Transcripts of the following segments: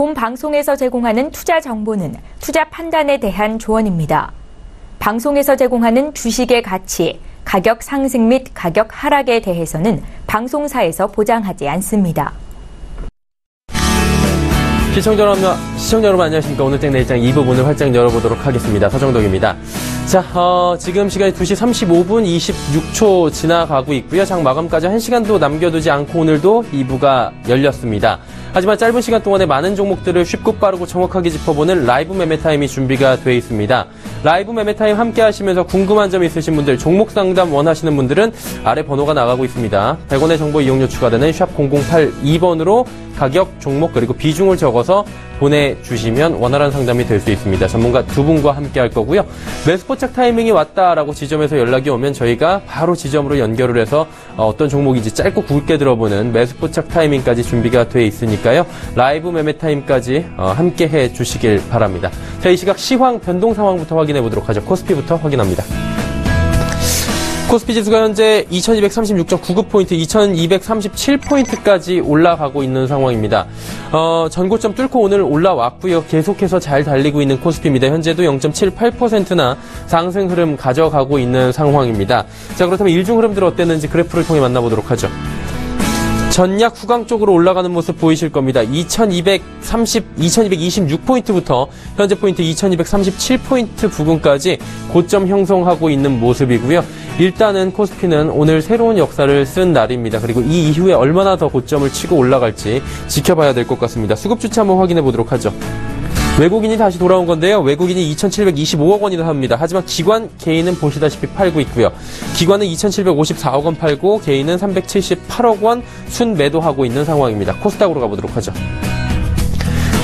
본 방송에서 제공하는 투자 정보는 투자 판단에 대한 조언입니다. 방송에서 제공하는 주식의 가치, 가격 상승 및 가격 하락에 대해서는 방송사에서 보장하지 않습니다. 시청자 여러분 안녕하십니까. 오늘장 내일장 2부분을 활짝 열어보도록 하겠습니다. 서정덕입니다. 자, 지금 시간이 2시 35분 26초 지나가고 있고요. 장 마감까지 1시간도 남겨두지 않고 오늘도 2부가 열렸습니다. 하지만 짧은 시간 동안에 많은 종목들을 쉽고 빠르고 정확하게 짚어보는 라이브 매매타임이 준비가 되어 있습니다. 라이브 매매타임 함께 하시면서 궁금한 점 있으신 분들, 종목 상담 원하시는 분들은 아래 번호가 나가고 있습니다. 100원의 정보 이용료 추가되는 샵 0082번으로 가격, 종목, 그리고 비중을 적어서 보내주시면 원활한 상담이 될 수 있습니다. 전문가 두 분과 함께 할 거고요. 매수포착 타이밍이 왔다라고 지점에서 연락이 오면 저희가 바로 지점으로 연결을 해서 어떤 종목인지 짧고 굵게 들어보는 매수포착 타이밍까지 준비가 돼 있으니까요. 라이브 매매 타임까지 함께 해주시길 바랍니다. 자, 이 시각 시황 변동 상황부터 확인해 보도록 하죠. 코스피부터 확인합니다. 코스피 지수가 현재 2236.99포인트, 2237포인트까지 올라가고 있는 상황입니다. 전고점 뚫고 오늘 올라왔고요. 계속해서 잘 달리고 있는 코스피입니다. 현재도 0.78%나 상승 흐름 가져가고 있는 상황입니다. 자, 그렇다면 일중 흐름들 어땠는지 그래프를 통해 만나보도록 하죠. 전약 후강 쪽으로 올라가는 모습 보이실 겁니다. 2226포인트부터 현재 포인트 2237포인트 부근까지 고점 형성하고 있는 모습이고요. 일단은 코스피는 오늘 새로운 역사를 쓴 날입니다. 그리고 이 이후에 얼마나 더 고점을 치고 올라갈지 지켜봐야 될 것 같습니다. 수급 주체 한번 확인해 보도록 하죠. 외국인이 다시 돌아온 건데요. 외국인이 2,725억 원이나 합니다. 하지만 기관, 개인은 보시다시피 팔고 있고요. 기관은 2,754억 원 팔고 개인은 378억 원 순매도하고 있는 상황입니다. 코스닥으로 가보도록 하죠.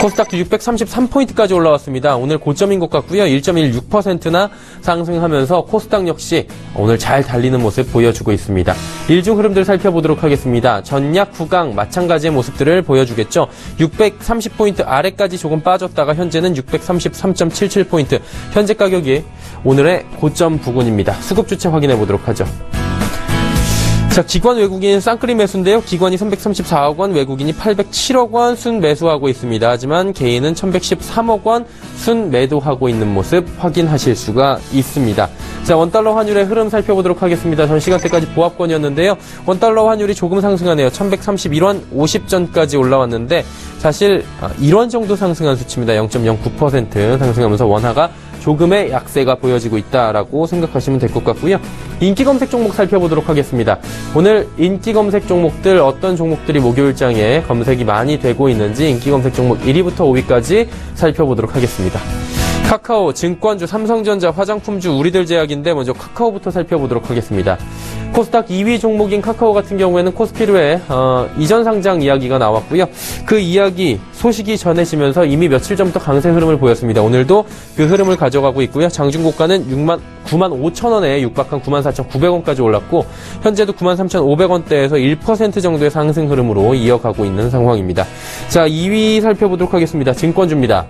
코스닥도 633포인트까지 올라왔습니다. 오늘 고점인 것 같고요. 1.16%나 상승하면서 코스닥 역시 오늘 잘 달리는 모습 보여주고 있습니다. 일중 흐름들 살펴보도록 하겠습니다. 전약 후강 마찬가지의 모습들을 보여주겠죠. 630포인트 아래까지 조금 빠졌다가 현재는 633.77포인트. 현재 가격이 오늘의 고점 부근입니다. 수급 주체 확인해 보도록 하죠. 자, 기관 외국인 쌍끌이 매수인데요. 기관이 334억 원, 외국인이 807억 원 순 매수하고 있습니다. 하지만 개인은 1113억 원 순 매도하고 있는 모습 확인하실 수가 있습니다. 자, 원달러 환율의 흐름 살펴보도록 하겠습니다. 전 시간대까지 보합권이었는데요. 원달러 환율이 조금 상승하네요. 1131원 50전까지 올라왔는데 사실 1원 정도 상승한 수치입니다. 0.09% 상승하면서 원화가 조금의 약세가 보여지고 있다라고 생각하시면 될 것 같고요. 인기 검색 종목 살펴보도록 하겠습니다. 오늘 인기 검색 종목들 어떤 종목들이 목요일장에 검색이 많이 되고 있는지 인기 검색 종목 1위부터 5위까지 살펴보도록 하겠습니다. 카카오, 증권주, 삼성전자, 화장품주, 우리들 제약인데 먼저 카카오부터 살펴보도록 하겠습니다. 코스닥 2위 종목인 카카오 같은 경우에는 코스피로의 이전 상장 이야기가 나왔고요. 그 이야기 소식이 전해지면서 이미 며칠 전부터 강세 흐름을 보였습니다. 오늘도 그 흐름을 가져가고 있고요. 장중고가는 95,000원에 육박한 94,900원까지 올랐고 현재도 93,500원대에서 1% 정도의 상승 흐름으로 이어가고 있는 상황입니다. 자, 2위 살펴보도록 하겠습니다. 증권주입니다.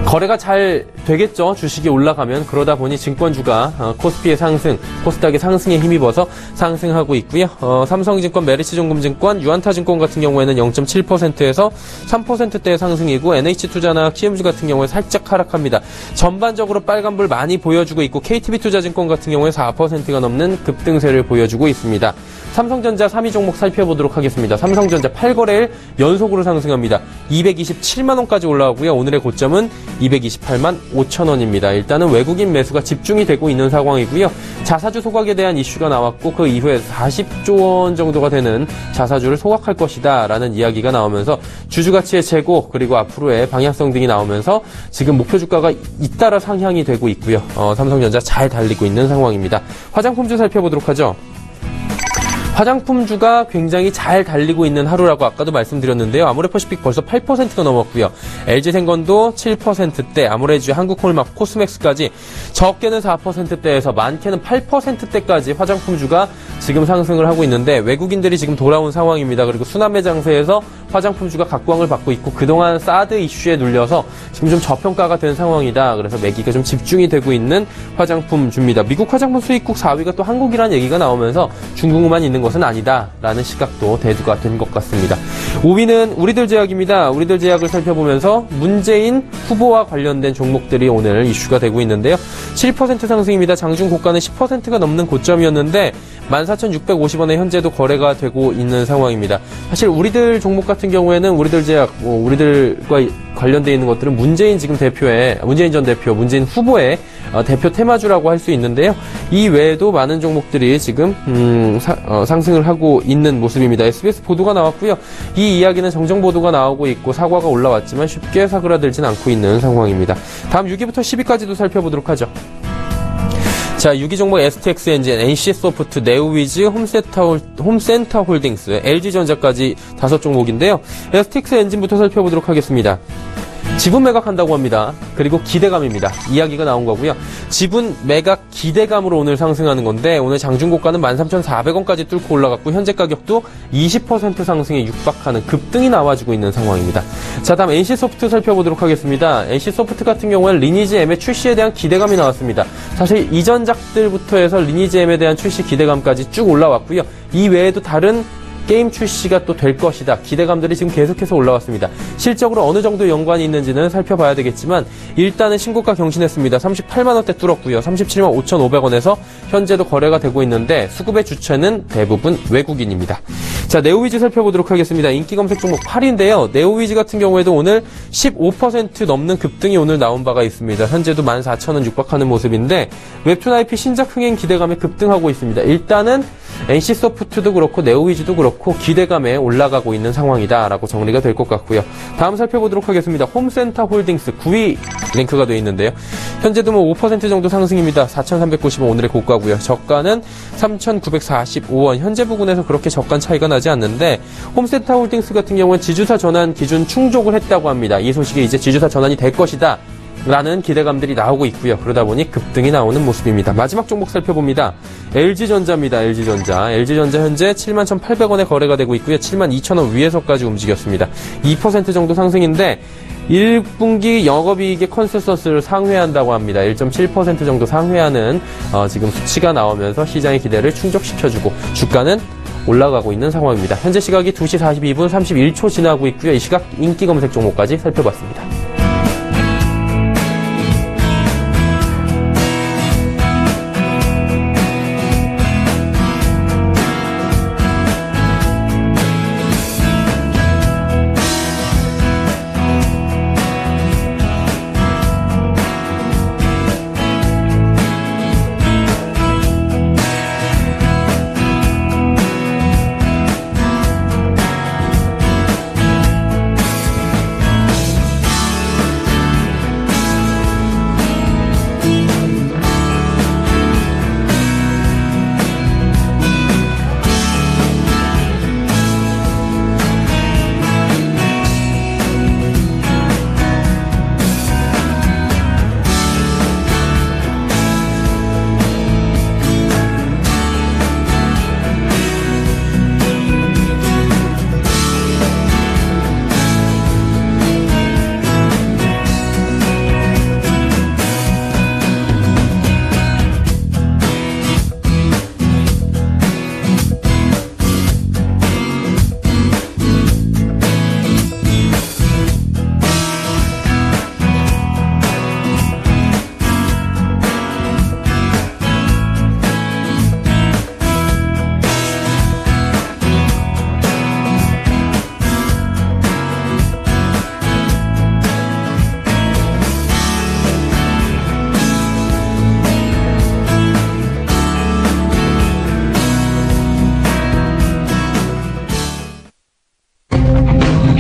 거래가 잘 되겠죠. 주식이 올라가면. 그러다 보니 증권주가 코스피의 상승, 코스닥의 상승에 힘입어서 상승하고 있고요. 삼성증권, 메리츠증권증권, 유안타증권 같은 경우에는 0.7%에서 3%대의 상승이고 NH투자나 TM주 같은 경우에 살짝 하락합니다. 전반적으로 빨간불 많이 보여주고 있고 KTB투자증권 같은 경우에 4%가 넘는 급등세를 보여주고 있습니다. 삼성전자 3위 종목 살펴보도록 하겠습니다. 삼성전자 8거래일 연속으로 상승합니다. 227만원까지 올라오고요. 오늘의 고점은 228만 5천원입니다. 일단은 외국인 매수가 집중이 되고 있는 상황이고요. 자사주 소각에 대한 이슈가 나왔고 그 이후에 40조 원 정도가 되는 자사주를 소각할 것이다 라는 이야기가 나오면서 주주가치의 재고 그리고 앞으로의 방향성 등이 나오면서 지금 목표 주가가 잇따라 상향이 되고 있고요. 삼성전자 잘 달리고 있는 상황입니다. 화장품주 살펴보도록 하죠. 화장품주가 굉장히 잘 달리고 있는 하루라고 아까도 말씀드렸는데요. 아모레퍼시픽 벌써 8%가 넘었고요. LG생건도 7%대, 아모레주, 한국홀막, 코스맥스까지 적게는 4%대에서 많게는 8%대까지 화장품주가 지금 상승을 하고 있는데 외국인들이 지금 돌아온 상황입니다. 그리고 수남매 장세에서 화장품주가 각광을 받고 있고 그동안 사드 이슈에 눌려서 지금 좀 저평가가 된 상황이다. 그래서 매기가 좀 집중이 되고 있는 화장품주입니다. 미국 화장품 수입국 4위가 또 한국이라는 얘기가 나오면서 중국만 있는 것은 아니다라는 시각도 대두가 된 것 같습니다. 5위는 우리들 제약입니다. 우리들 제약을 살펴보면서 문재인 후보와 관련된 종목들이 오늘 이슈가 되고 있는데요. 7% 상승입니다. 장중 고가는 10%가 넘는 고점이었는데 14,650원에 현재도 거래가 되고 있는 상황입니다. 사실 우리들 종목 같은 경우에는 우리들 제약, 우리들과 관련되어 있는 것들은 문재인 전 대표, 문재인 후보의 대표 테마주라고 할 수 있는데요. 이 외에도 많은 종목들이 지금 상승을 하고 있는 모습입니다. SBS 보도가 나왔고요. 이 이야기는 정정 보도가 나오고 있고 사과가 올라왔지만 쉽게 사그라들진 않고 있는 상황입니다. 다음 6위부터 10위까지도 살펴보도록 하죠. 자, 6위 종목 STX 엔진, NC소프트, 네오위즈, 홈센터 홀딩스, LG전자까지 5종목인데요. STX 엔진부터 살펴보도록 하겠습니다. 지분 매각한다고 합니다. 그리고 기대감입니다. 이야기가 나온 거고요. 지분 매각 기대감으로 오늘 상승하는 건데 오늘 장중고가는 13,400원까지 뚫고 올라갔고 현재 가격도 20% 상승에 육박하는 급등이 나와주고 있는 상황입니다. 자, 다음 NC소프트 살펴보도록 하겠습니다. NC소프트 같은 경우는 리니지 M의 출시에 대한 기대감이 나왔습니다. 사실 이전작들부터 해서 리니지 M에 대한 출시 기대감까지 쭉 올라왔고요. 이 외에도 다른 게임 출시가 또 될 것이다. 기대감들이 지금 계속해서 올라왔습니다. 실적으로 어느 정도 연관이 있는지는 살펴봐야 되겠지만 일단은 신고가 경신했습니다. 38만원대 뚫었고요. 37만 5,500원에서 현재도 거래가 되고 있는데 수급의 주체는 대부분 외국인입니다. 자, 네오위즈 살펴보도록 하겠습니다. 인기 검색 종목 8위인데요. 네오위즈 같은 경우에도 오늘 15% 넘는 급등이 오늘 나온 바가 있습니다. 현재도 14,000원 육박하는 모습인데 웹툰 IP 신작 흥행 기대감에 급등하고 있습니다. 일단은 NC소프트도 그렇고 네오위즈도 그렇고 기대감에 올라가고 있는 상황이다라고 정리가 될 것 같고요. 다음 살펴보도록 하겠습니다. 홈센터 홀딩스 9위 랭크가 되어 있는데요. 현재도 5% 정도 상승입니다. 4,390원 오늘의 고가고요. 저가는 3,945원. 현재 부근에서 그렇게 저가 차이가 나지 않는데 홈센터 홀딩스 같은 경우는 지주사 전환 기준 충족을 했다고 합니다. 이 소식에 이제 지주사 전환이 될 것이다 라는 기대감들이 나오고 있고요. 그러다 보니 급등이 나오는 모습입니다. 마지막 종목 살펴봅니다. LG전자입니다. LG전자 현재 71,800원에 거래가 되고 있고요. 72,000원 위에서까지 움직였습니다. 2% 정도 상승인데 1분기 영업이익의 컨센서스를 상회한다고 합니다. 1.7% 정도 상회하는 지금 수치가 나오면서 시장의 기대를 충족시켜주고 주가는 올라가고 있는 상황입니다. 현재 시각이 2시 42분 31초 지나고 있고요. 이 시각 인기 검색 종목까지 살펴봤습니다.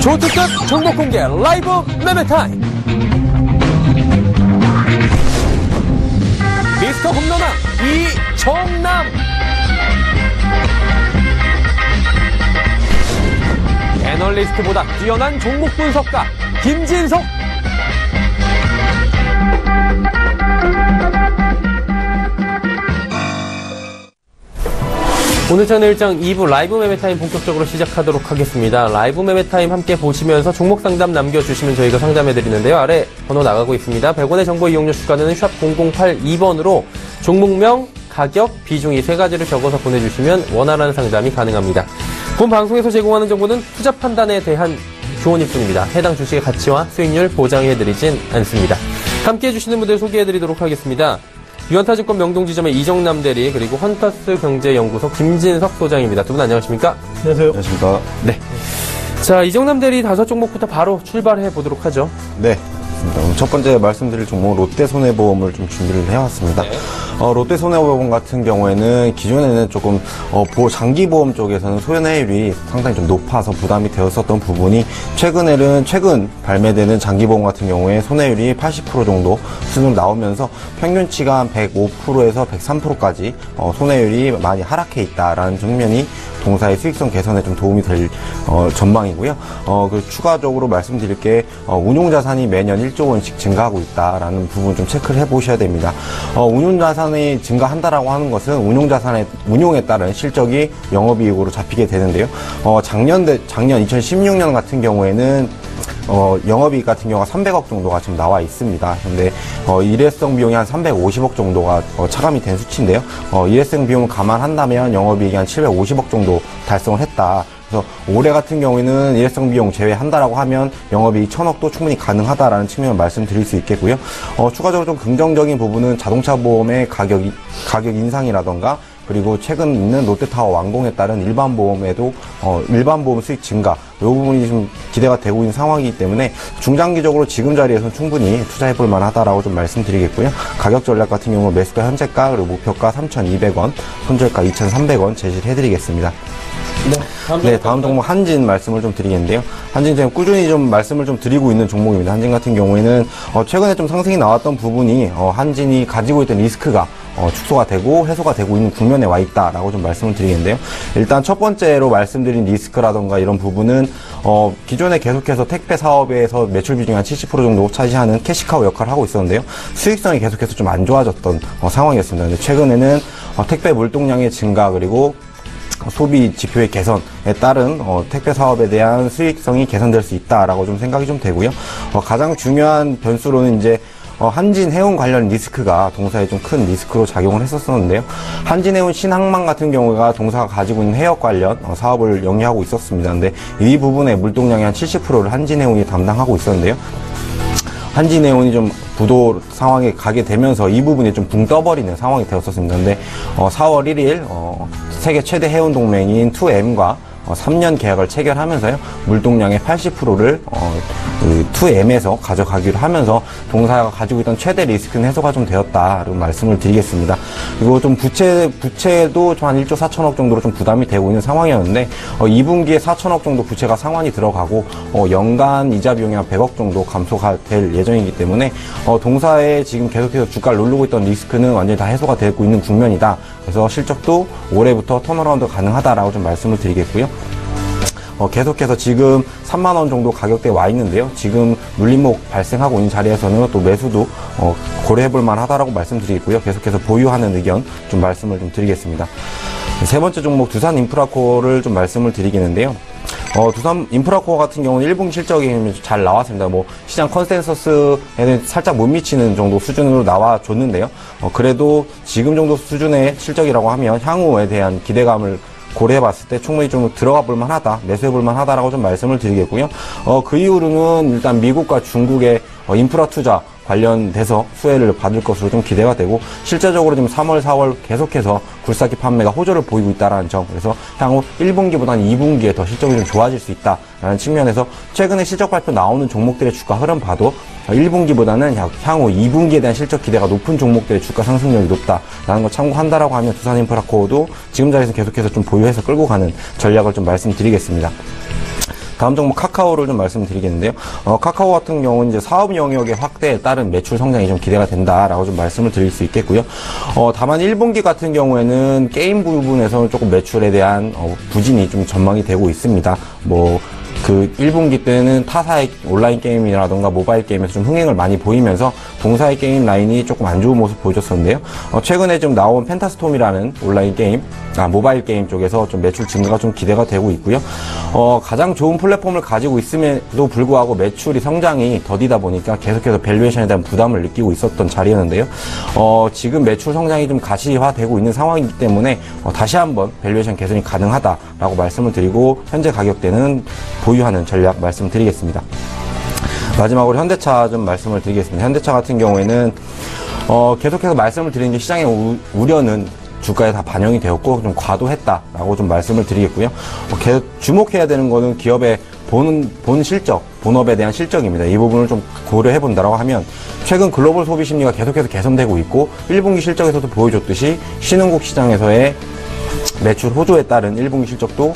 초특급 종목 공개 라이브 매매 타임. 미스터 홈런왕 이정남. 애널리스트보다 뛰어난 종목 분석가 김진석. 오늘 채널1장 2부 라이브 매매타임 본격적으로 시작하도록 하겠습니다. 라이브 매매타임 함께 보시면서 종목 상담 남겨주시면 저희가 상담해드리는데요. 아래 번호 나가고 있습니다. 100원의 정보 이용료 추가되는 샵 0082번으로 종목명, 가격, 비중 이 세 가지를 적어서 보내주시면 원활한 상담이 가능합니다. 본 방송에서 제공하는 정보는 투자 판단에 대한 조언일 뿐입니다. 해당 주식의 가치와 수익률 보장해드리진 않습니다. 함께 해주시는 분들 소개해드리도록 하겠습니다. 유한타증권 명동지점의 이정남 대리, 그리고 헌터스 경제연구소 김진석 소장입니다. 두 분 안녕하십니까? 안녕하세요. 안녕하십니까? 네. 자, 이정남 대리 5종목부터 바로 출발해 보도록 하죠. 네. 첫 번째 말씀드릴 종목 롯데손해보험을 좀 준비를 해왔습니다. 네. 롯데손해보험 같은 경우에는 기존에는 조금 장기보험 쪽에서는 손해율이 상당히 좀 높아서 부담이 되었었던 부분이 최근 발매되는 장기보험 같은 경우에 손해율이 80% 정도 수준으로 나오면서 평균치가 한 105%에서 103%까지 손해율이 많이 하락해 있다라는 측면이 동사의 수익성 개선에 좀 도움이 될 전망이고요. 추가적으로 말씀드릴 게 운용자산이 매년 1조 원씩 증가하고 있다라는 부분 좀 체크를 해보셔야 됩니다. 운용자산이 증가한다라고 하는 것은 운용자산의 운용에 따른 실적이 영업이익으로 잡히게 되는데요. 작년 2016년 같은 경우에는 영업이익 같은 경우가 300억 정도가 지금 나와 있습니다. 근데 일회성 비용이 한 350억 정도가 차감이 된 수치인데요. 일회성 비용을 감안한다면 영업이익이 한 750억 정도 달성을 했다. 그래서 올해 같은 경우에는 일회성 비용 제외한다라고 하면 영업이익 1000억도 충분히 가능하다라는 측면을 말씀드릴 수 있겠고요. 추가적으로 좀 긍정적인 부분은 자동차 보험의 가격 인상이라던가, 그리고 최근 있는 롯데타워 완공에 따른 일반 보험에도 일반 보험 수익 증가, 이 부분이 좀 기대가 되고 있는 상황이기 때문에 중장기적으로 지금 자리에서는 충분히 투자해볼 만하다라고 좀 말씀드리겠고요. 가격 전략 같은 경우 매수가 현재가, 그리고 목표가 3,200원, 손절가 2,300원 제시를 해드리겠습니다. 네, 다음 종목 한진 말씀을 좀 드리겠는데요. 한진 지금 꾸준히 좀 말씀을 좀 드리고 있는 종목입니다. 한진 같은 경우에는 최근에 좀 상승이 나왔던 부분이 한진이 가지고 있던 리스크가 축소가 되고 해소가 되고 있는 국면에 와 있다라고 좀 말씀을 드리겠는데요. 일단 첫 번째로 말씀드린 리스크라던가 이런 부분은 기존에 계속해서 택배 사업에서 매출 비중이 한 70% 정도 차지하는 캐시카우 역할을 하고 있었는데요. 수익성이 계속해서 좀 안 좋아졌던 상황이었습니다. 근데 최근에는 택배 물동량의 증가, 그리고 소비 지표의 개선에 따른 택배 사업에 대한 수익성이 개선될 수 있다라고 좀 생각이 좀 되고요. 가장 중요한 변수로는 이제 한진해운 관련 리스크가 동사에 좀 큰 리스크로 작용을 했었는데요. 한진해운 신항만 같은 경우가 동사가 가지고 있는 해역 관련 사업을 영위하고 있었습니다. 근데 이 부분의 물동량의 한 70%를 한진해운이 담당하고 있었는데요. 한진해운이 좀 부도 상황에 가게 되면서 이 부분이 좀 붕 떠버리는 상황이 되었었습니다. 근데 4월 1일 세계 최대 해운 동맹인 2M과 3년 계약을 체결하면서요, 물동량의 80%를 2M에서 가져가기로 하면서 동사가 가지고 있던 최대 리스크는 해소가 좀 되었다라고 말씀을 드리겠습니다. 그리고 좀 부채도 좀 한 1조 4천억 정도로 좀 부담이 되고 있는 상황이었는데, 2분기에 4천억 정도 부채가 상환이 들어가고, 연간 이자 비용이 한 100억 정도 감소가 될 예정이기 때문에, 동사에 지금 계속해서 주가를 누르고 있던 리스크는 완전히 다 해소가 되고 있는 국면이다. 그래서 실적도 올해부터 턴어라운드 가능하다라고 좀 말씀을 드리겠고요. 계속해서 지금 3만원 정도 가격대에 와 있는데요. 지금 눌림목 발생하고 있는 자리에서는 또 매수도 고려해볼 만하다라고 말씀드리고요. 계속해서 보유하는 의견 좀 말씀을 좀 드리겠습니다. 세 번째 종목 두산인프라코어를 좀 말씀을 드리겠는데요. 두산 인프라코어 같은 경우는 1분기 실적이 잘 나왔습니다. 시장 컨센서스에는 살짝 못 미치는 정도 수준으로 나와줬는데요. 그래도 지금 정도 수준의 실적이라고 하면 향후에 대한 기대감을 고려해봤을 때 충분히 좀 들어가 볼 만하다, 매수해 볼 만하다라고 좀 말씀을 드리겠고요. 그 이후로는 일단 미국과 중국의 인프라 투자 관련돼서 수혜를 받을 것으로 좀 기대가 되고, 실제적으로 지금 3월, 4월 계속해서 굴삭기 판매가 호조를 보이고 있다라는 점, 그래서 향후 1분기보다는 2분기에 더 실적이 좀 좋아질 수 있다라는 측면에서 최근에 실적 발표 나오는 종목들의 주가 흐름 봐도 1분기보다는 향후 2분기에 대한 실적 기대가 높은 종목들의 주가 상승력이 높다라는 걸 참고한다라고 하면 두산인프라코어도 지금 자리에서 계속해서 좀 보유해서 끌고 가는 전략을 좀 말씀드리겠습니다. 다음 종목 카카오를 좀 말씀드리겠는데요. 카카오 같은 경우는 이제 사업 영역의 확대에 따른 매출 성장이 좀 기대가 된다라고 좀 말씀을 드릴 수 있겠고요. 다만 1분기 같은 경우에는 게임 부분에서는 조금 매출에 대한 부진이 좀 전망이 되고 있습니다. 그 1분기 때는 타사의 온라인 게임이라던가 모바일 게임에서 좀 흥행을 많이 보이면서 동사의 게임 라인이 조금 안 좋은 모습 보여줬었는데요. 최근에 좀 나온 펜타스톰이라는 온라인 게임, 모바일 게임 쪽에서 좀 매출 증가가 좀 기대가 되고 있고요. 가장 좋은 플랫폼을 가지고 있음에도 불구하고 매출이 성장이 더디다 보니까 계속해서 밸류에이션에 대한 부담을 느끼고 있었던 자리였는데요. 지금 매출 성장이 좀 가시화되고 있는 상황이기 때문에 다시 한번 밸류에이션 개선이 가능하다라고 말씀을 드리고 현재 가격대는 보유하는 전략 말씀드리겠습니다. 마지막으로 현대차 좀 말씀을 드리겠습니다. 현대차 같은 경우에는 계속해서 말씀을 드리는 게 시장의 우려는 주가에 다 반영이 되었고 좀 과도했다라고 좀 말씀을 드리겠고요. 계속 주목해야 되는 거는 기업의 본 실적, 본업에 대한 실적입니다. 이 부분을 좀 고려해 본다라고 하면 최근 글로벌 소비 심리가 계속해서 개선되고 있고 1분기 실적에서도 보여줬듯이 신흥국 시장에서의 매출 호조에 따른 1분기 실적도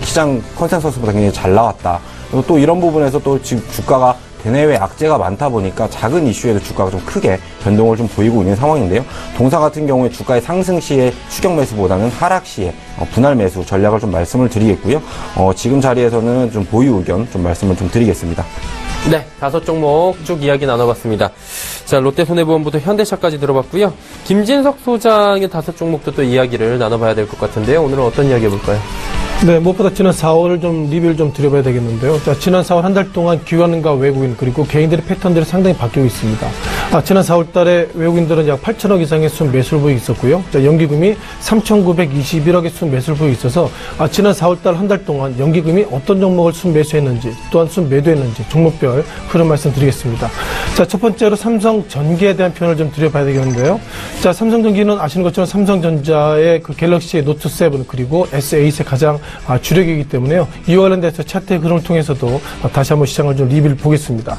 시장 컨센서스보다 굉장히 잘 나왔다. 그리고 또 이런 부분에서 또 지금 주가가 대내외 악재가 많다 보니까 작은 이슈에도 주가가 좀 크게 변동을 좀 보이고 있는 상황인데요. 동사 같은 경우에 주가의 상승 시에 추격 매수보다는 하락 시에 분할 매수 전략을 좀 말씀을 드리겠고요. 지금 자리에서는 좀 보유 의견 좀 말씀을 좀 드리겠습니다. 네, 5종목 쭉 이야기 나눠봤습니다. 자, 롯데손해보험부터 현대차까지 들어봤고요. 김진석 소장의 5종목도 또 이야기를 나눠봐야 될 것 같은데요. 오늘은 어떤 이야기 해볼까요? 네, 무엇보다 지난 4월을 좀 리뷰를 좀 드려봐야 되겠는데요. 자, 지난 4월 한 달 동안 기관과 외국인 그리고 개인들의 패턴들이 상당히 바뀌고 있습니다. 지난 4월 달에 외국인들은 약 8천억 이상의 순 매수를 보이고 있었고요. 자, 연기금이 3,921억의 순 매수를 보이고 있어서 지난 4월 달 한 달 동안 연기금이 어떤 종목을 순 매수했는지 또한 순 매도했는지 종목별 흐름 말씀드리겠습니다. 자, 첫 번째로 삼성전기에 대한 표현을 좀 드려봐야 되겠는데요. 자, 삼성전기는 아시는 것처럼 삼성전자의 그 갤럭시 노트 7 그리고 S8의 가장 주력이기 때문에요. 이와 관련돼서 차트의 흐름을 통해서도 다시 한번 시장을 좀 리뷰를 보겠습니다.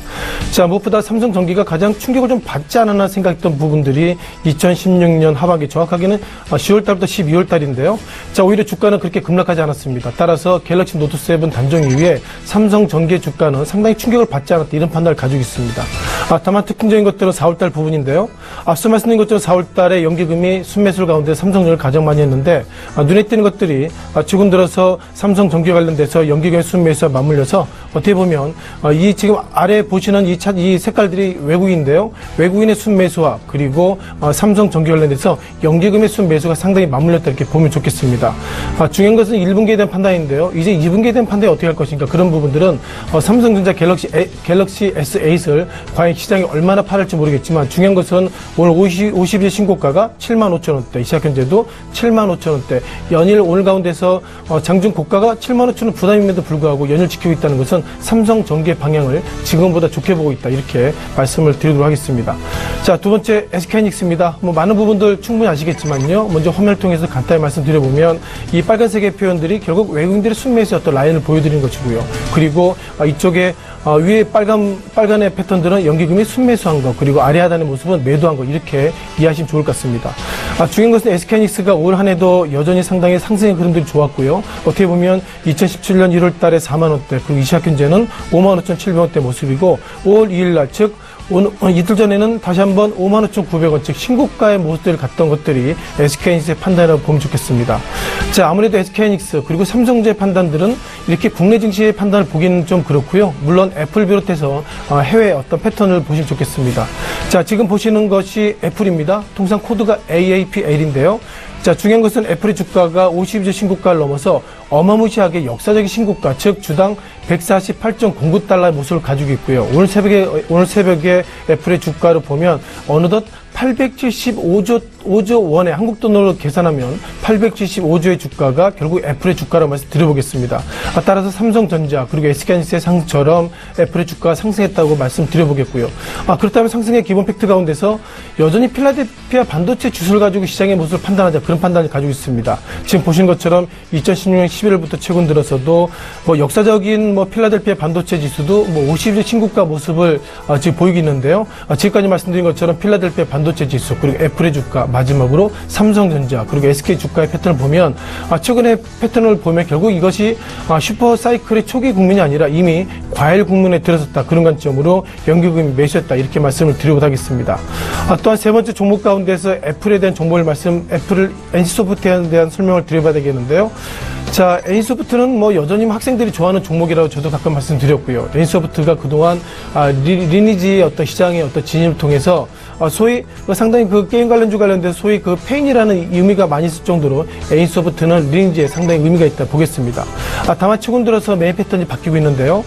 자, 무엇보다 삼성전기가 가장 충격을 좀 받지 않았나 생각했던 부분들이 2016년 하반기 정확하게는 10월 달부터 12월 달인데요. 자, 오히려 주가는 그렇게 급락하지 않았습니다. 따라서 갤럭시 노트 7 단종 이후에 삼성전기의 주가는 상당히 충격을 받지 않았다 이런 판단을 가지고 있습니다. 다만 특징적인 것들은 4월 달 부분인데요. 앞서 말씀드린 것처럼 4월 달에 연기금이 순매수를 가운데 삼성전기를 가장 많이 했는데 눈에 띄는 것들이 최근 들어서 삼성전기와 관련돼서 연기금의 순매수와 맞물려서 어떻게 보면 이 지금 아래 보시는 이 색깔들이 외국인인데요. 외국인의 순매수와 그리고 삼성전기와 관련돼서 연기금의 순매수가 상당히 맞물렸다 이렇게 보면 좋겠습니다. 중요한 것은 1분기에 대한 판단인데요. 이제 2분기에 대한 판단이 어떻게 할 것인가 그런 부분들은 삼성전자 갤럭시 S8을 과연 시장이 얼마나 팔을지 모르겠지만 중요한 것은 오늘 50일 신고가가 75,000원대 이 시각 현재도 75,000원대 연일 오늘 가운데서 장중 고가가 75,000원 부담임에도 불구하고 연일 지키고 있다는 것은 삼성전기의 방향을 지금보다 좋게 보고 있다 이렇게 말씀을 드리도록 하겠습니다. 자, 두 번째 SK하이닉스입니다. 많은 부분들 충분히 아시겠지만요. 먼저 화면을 통해서 간단히 말씀드려보면 이 빨간색의 표현들이 결국 외국인들의 순매수의 어떤 라인을 보여드리는 것이고요. 그리고 이쪽에 위에 빨간의 패턴들은 연기금이 순매수한 거 그리고 아래 하단의 모습은 매도한 거 이렇게 이해하시면 좋을 것 같습니다. 중요한 것은 SK하이닉스가 올 한 해도 여전히 상당히 상승의 흐름들이 좋았고요. 어떻게 보면 2017년 1월 달에 4만원대 그리고 이 시각 현재는 55,700원대 모습이고 5월 2일 날 즉 이틀 전에는 다시 한번 55,900원 즉 신고가의 모습들을 갔던 것들이 SK하이닉스의 판단이라고 보면 좋겠습니다. 자, 아무래도 SK하이닉스 그리고 삼성전자의 판단들은 이렇게 국내 증시의 판단을 보기는 좀 그렇고요. 물론 애플 비롯해서 해외 어떤 패턴을 보시면 좋겠습니다. 자, 지금 보시는 것이 애플입니다. 통상 코드가 AAPL인데요. 자, 중요한 것은 애플의 주가가 52주 신고가를 넘어서 어마무시하게 역사적인 신고가, 즉 주당 148.09달러의 모습을 가지고 있고요. 오늘 새벽에 애플의 주가를 보면 어느덧 875조 원의 한국 돈으로 계산하면 875조의 주가가 결국 애플의 주가라고 말씀드려보겠습니다. 따라서 삼성전자 그리고 SK하이닉스의 상승처럼 애플의 주가가 상승했다고 말씀드려보겠고요. 그렇다면 상승의 기본 팩트 가운데서 여전히 필라델피아 반도체 주술을 가지고 시장의 모습을 판단하자 그런 판단을 가지고 있습니다. 지금 보시는 것처럼 2016년 11월부터 최근 들어서도 역사적인 필라델피아 반도체 지수도 50일 신고가 모습을 지금 보이고 있는데요. 지금까지 말씀드린 것처럼 필라델피아 반도체 지수 그리고 애플의 주가 마지막으로 삼성전자 그리고 SK 주가의 패턴을 보면 최근의 패턴을 보면 결국 이것이 슈퍼 사이클의 초기 국면이 아니라 이미 과일 국면에 들어섰다 그런 관점으로 연기금이 매수했다 이렇게 말씀을 드리도록 하겠습니다. 또한 세 번째 종목 가운데서 애플에 대한 정보를 애플 NC소프트에 대한 설명을 드려봐야 되겠는데요. 자, N소프트는 뭐 여전히 학생들이 좋아하는 종목이라고 저도 가끔 말씀드렸고요. N소프트가 그동안 리니지의 어떤 시장의 어떤 진입을 통해서 소위 상당히 그 게임 관련돼서 소위 그 페인이라는 의미가 많이 있을 정도로 N소프트는 리니지에 상당히 의미가 있다 보겠습니다. 다만 최근 들어서 매매 패턴이 바뀌고 있는데요.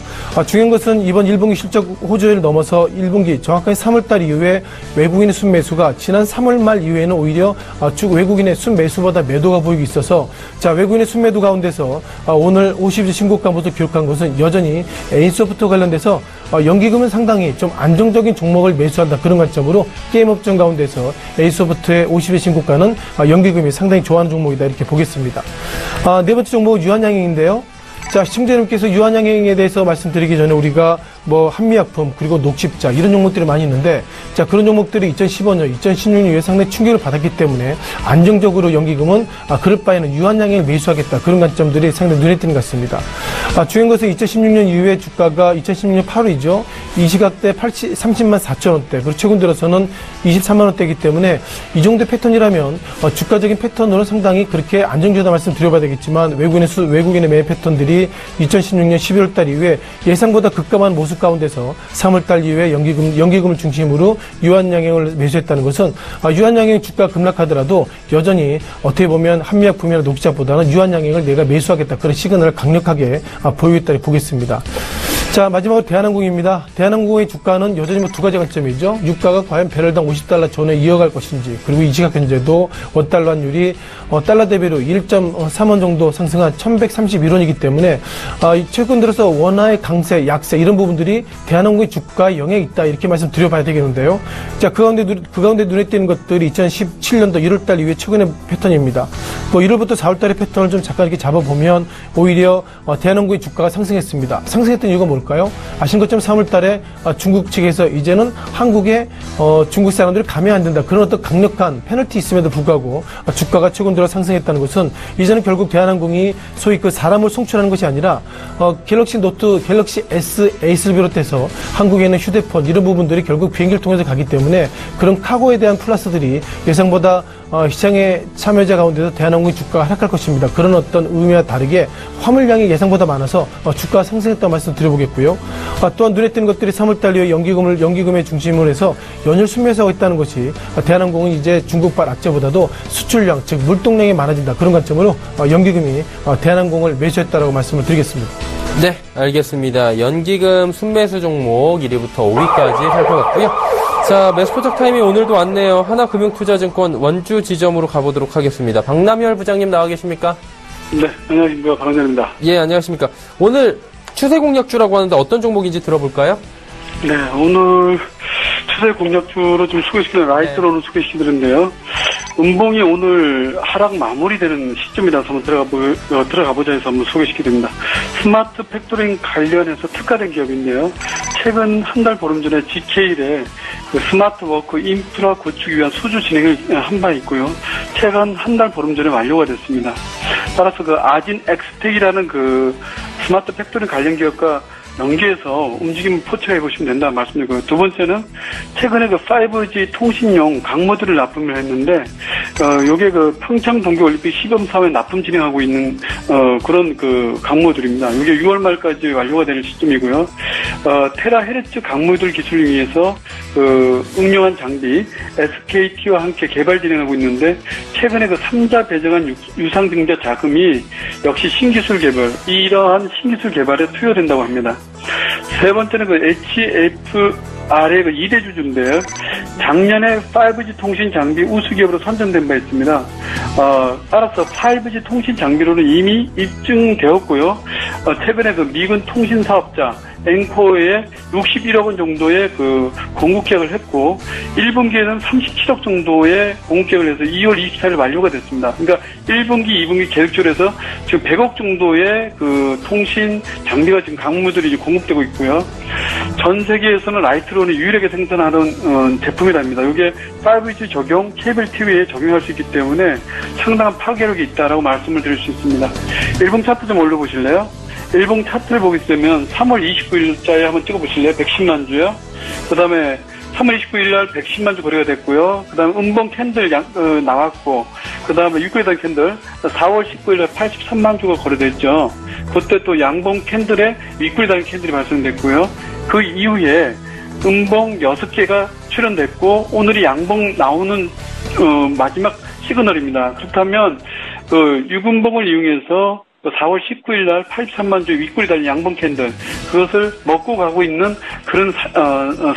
중요한 것은 이번 1분기 실적 호조를 넘어서 1분기 정확하게 3월달 이후에 외국인의 순매수가 지난 3월 말 이후에는 오히려 외국인의 순매수보다 매도가 보이고 있어서 자, 외국인의 순매도 가운데서 오늘 50일 신고가 모습 기록한 것은 여전히 N소프트 관련돼서 연기금은 상당히 좀 안정적인 종목을 매수한다 그런 관점으로 게임 업종 가운데서 N소프트의 50일 신고가는 연기금이 상당히 좋아하는 종목이다 이렇게 보겠습니다. 네 번째 종목은 유한양행인데요. 자, 시청자님께서 유한양행에 대해서 말씀드리기 전에 우리가 뭐 한미약품 그리고 녹십자 이런 종목들이 많이 있는데 자, 그런 종목들이 2015년, 2016년 이후에 상당히 충격을 받았기 때문에 안정적으로 연기금은 그럴 바에는 유한양행을 매수하겠다 그런 관점들이 상당히 눈에 띄는 것 같습니다. 중요한 것은 2016년 이후에 주가가 2016년 8월이죠. 이 시각대 30만 4천 원대 그리고 최근 들어서는 23만 원대이기 때문에 이 정도 패턴이라면 주가적인 패턴으로 상당히 그렇게 안정적이다 말씀드려봐야 되겠지만 외국인의 매매 패턴들이 2016년 12월 달 이후에 예상보다 급감한 모습 가운데서 3월 달 이후에 연기금을 중심으로 유한양행을 매수했다는 것은 유한양행 주가 급락하더라도 여전히 어떻게 보면 한미약품이나 녹십자보다는 유한양행을 내가 매수하겠다 그런 시그널을 강력하게 보이고 있다 보겠습니다. 자, 마지막으로 대한항공입니다. 대한항공의 주가는 여전히 두 가지 관점이죠. 유가가 과연 배럴당 50달러 전에 이어갈 것인지, 그리고 이 시각 현재도 원달러 환율이 달러 대비로 1.3원 정도 상승한 1131원이기 때문에 최근 들어서 원화의 강세, 약세 이런 부분들이 대한항공의 주가에 영향이 있다 이렇게 말씀드려봐야 되겠는데요. 자, 그 가운데 눈에 띄는 것들이 2017년도 1월달 이후에 최근의 패턴입니다. 1월부터 4월달의 패턴을 좀 잠깐 이렇게 잡아보면 오히려 대한항공의 주가가 상승했습니다. 상승했던 이유가 뭘까요? 아시는 것처럼 3월달에 중국 측에서 이제는 한국에 중국 사람들이 가면 안 된다 그런 어떤 강력한 페널티 있음에도 불구하고 주가가 최근 들어 상승했다는 것은 이제는 결국 대한항공이 소위 그 사람을 송출하는 것이 아니라 갤럭시 노트, 갤럭시 S8을 비롯해서 한국에는 휴대폰 이런 부분들이 결국 비행기를 통해서 가기 때문에 그런 카고에 대한 플러스들이 예상보다 시장의 참여자 가운데서 대한항공의 주가가 하락할 것입니다. 그런 어떤 의미와 다르게 화물량이 예상보다 많아서 주가가 상승했다고 말씀드려보겠고요. 또한 눈에 띄는 것들이 3월달 이후에 연기금의 중심으로 해서 연일 순매수하고 있다는 것이 대한항공은 이제 중국발 악재보다도 수출량, 즉 물동량이 많아진다. 그런 관점으로 연기금이 대한항공을 매수했다라고 말씀을 드리겠습니다. 네, 알겠습니다. 연기금 순매수 종목 1위부터 5위까지 살펴봤고요. 자, 매수포착 타임이 오늘도 왔네요. 하나금융투자증권 원주 지점으로 가보도록 하겠습니다. 박남열 부장님 나와 계십니까? 네, 안녕하십니까. 박남열입니다. 예, 안녕하십니까. 오늘 추세 공략주라고 하는데 어떤 종목인지 들어볼까요? 네, 오늘 추세 공략주로 좀 소개시키는 라이트로는 소개시키는데요. 음봉이 오늘 하락 마무리되는 시점이라서 한번 들어가보자 해서 한번 소개시켜드립니다. 스마트 팩토링 관련해서 특화된 기업인데요. 최근 한 달 보름 전에 GK일에 그 스마트 워크 인프라 구축 위한 수주 진행을 한 바 있고요. 최근 한 달 보름 전에 완료가 됐습니다. 따라서 그 아진 엑스텍이라는 그 스마트 팩토링 관련 기업과 연계해서 움직임을 포착해 보시면 된다는 말씀드리고요. 두 번째는 최근에 그 5G 통신용 강모듈을 납품을 했는데 요게 그 평창 동계올림픽 시범사업에 납품 진행하고 있는 그런 그 강모듈입니다. 이게 6월 말까지 완료가 되는 시점이고요. 테라헤르츠 강모듈 기술을 위해서 그 응용한 장비 SKT와 함께 개발 진행하고 있는데 최근에 그 3자 배정한 유상증자 자금이 역시 신기술 개발, 이러한 신기술 개발에 투여된다고 합니다. 세 번째는 그 HFR의 그 2대 주주인데요. 작년에 5G 통신 장비 우수기업으로 선정된 바 있습니다. 따라서 5G 통신 장비로는 이미 입증되었고요. 최근에 그 미군 통신 사업자 앵코에 61억 원 정도의 그 공급 계약을 했고 1분기에는 37억 정도의 공급 계약을 해서 2월 24일 완료가 됐습니다. 그러니까 1분기, 2분기 계획적으로 해서 지금 100억 정도의 그 통신 장비가 지금 강모듈이 공급되고 있고요. 전 세계에서는 라이트론이 유일하게 생산하는 제품이랍니다. 이게 5G 적용, 케이블 TV에 적용할 수 있기 때문에 상당한 파괴력이 있다라고 말씀을 드릴 수 있습니다. 일봉 차트 좀 올려보실래요? 일봉 차트를 보게 되면 3월 29일자에 한번 찍어보실래요? 110만 주요. 그 다음에 3월 29일 날 110만 주 거래가 됐고요. 그 다음에 음봉 캔들 나왔고, 그 다음에 육골단 캔들 4월 19일 날 83만 주가 거래됐죠. 그때 또 양봉 캔들에 윗골단 캔들이 발생됐고요. 그 이후에 음봉 6개가 출현됐고, 오늘이 양봉 나오는 마지막 시그널입니다. 그렇다면 그 유금봉을 이용해서 4월 19일 날 83만 주 윗골이 달린 양봉 캔들, 그것을 먹고 가고 있는 그런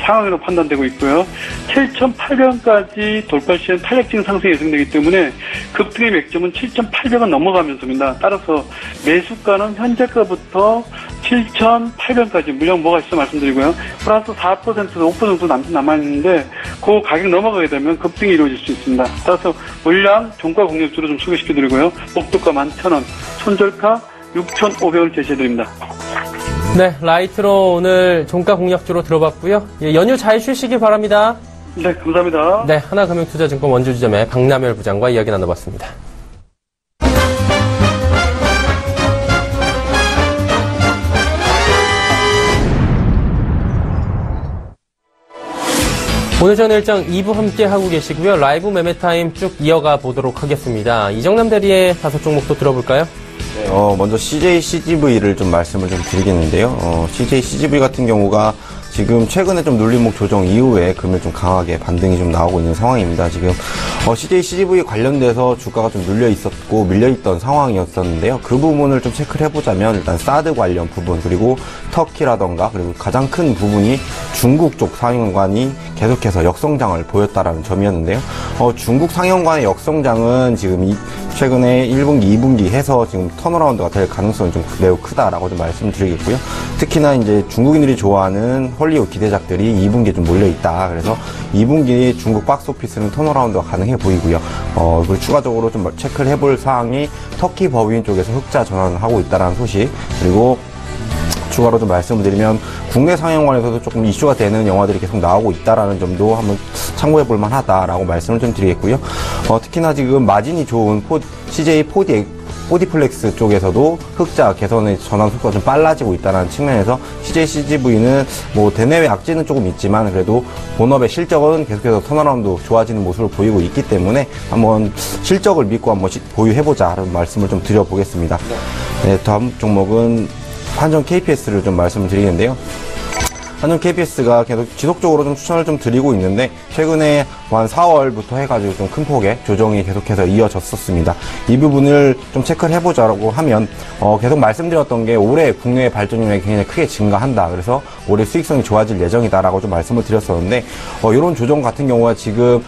상황으로 판단되고 있고요. 7,800원까지 돌파 시엔 탄력적인 상승이 예상되기 때문에 급등의 맥점은 7,800원 넘어가면서입니다. 따라서 매수가는 현재가부터 7,800원까지 물량 뭐가 있어 말씀드리고요. 플러스 4%에서 5% 정도 남아있는데 그 가격 넘어가게 되면 급등이 이루어질 수 있습니다. 따라서 물량 종가 공략주로 좀 소개시켜드리고요. 목표가 11,000원, 손절가 6,500원 제시해드립니다. 네, 라이트로 오늘 종가 공략주로 들어봤고요. 예, 연휴 잘 쉬시기 바랍니다. 네, 감사합니다. 네, 하나금융투자증권 원주지점의 박남열 부장과 이야기 나눠봤습니다. 오늘 전 일정 2부 함께 하고 계시고요. 라이브 매매타임 쭉 이어가 보도록 하겠습니다. 이정남 대리의 5종목도 들어볼까요? 네, 먼저 CJ CGV를 좀 말씀을 좀 드리겠는데요. CJ CGV 같은 경우가 지금 최근에 좀 눌림목 조정 이후에 금일 좀 강하게 반등이 좀 나오고 있는 상황입니다. 지금 CJ CGV 관련돼서 주가가 좀 눌려 있었고 밀려있던 상황이었었는데요. 그 부분을 좀 체크를 해보자면 일단 사드 관련 부분, 그리고 터키라던가, 그리고 가장 큰 부분이 중국 쪽 상영관이 계속해서 역성장을 보였다라는 점이었는데요. 중국 상영관의 역성장은 지금 최근에 1분기, 2분기 해서 지금 턴어라운드가 될 가능성이 좀 매우 크다라고 좀 말씀드리겠고요. 특히나 이제 중국인들이 좋아하는 헐리우드 기대작들이 2분기에 좀 몰려있다. 그래서 2분기 중국 박스오피스는 턴어라운드가 가능해 보이고요. 그리고 추가적으로 좀 체크를 해볼 사항이 터키 법인 쪽에서 흑자 전환을 하고 있다라는 소식, 그리고 추가로 좀 말씀을 드리면 국내 상영관에서도 조금 이슈가 되는 영화들이 계속 나오고 있다라는 점도 한번 참고해 볼 만하다라고 말씀을 좀 드리겠고요. 특히나 지금 마진이 좋은 CJ 4D플렉스 쪽에서도 흑자 개선의 전환 속도가 좀 빨라지고 있다는 측면에서 CJ CGV는 뭐 대내외 악재는 조금 있지만 그래도 본업의 실적은 계속해서 턴어라운드 좋아지는 모습을 보이고 있기 때문에 한번 실적을 믿고 한번 보유해보자라는 말씀을 좀 드려보겠습니다. 네, 다음 종목은 한전 KPS를 좀 말씀을 드리겠는데요. 한전 KPS가 계속 지속적으로 좀 추천을 좀 드리고 있는데 최근에 한 4월부터 해가지고 좀 큰 폭의 조정이 계속해서 이어졌었습니다. 이 부분을 좀 체크를 해보자고 하면 계속 말씀드렸던 게 올해 국내 발전율이 굉장히 크게 증가한다. 그래서 올해 수익성이 좋아질 예정이다라고 좀 말씀을 드렸었는데 이런 조정 같은 경우가 지금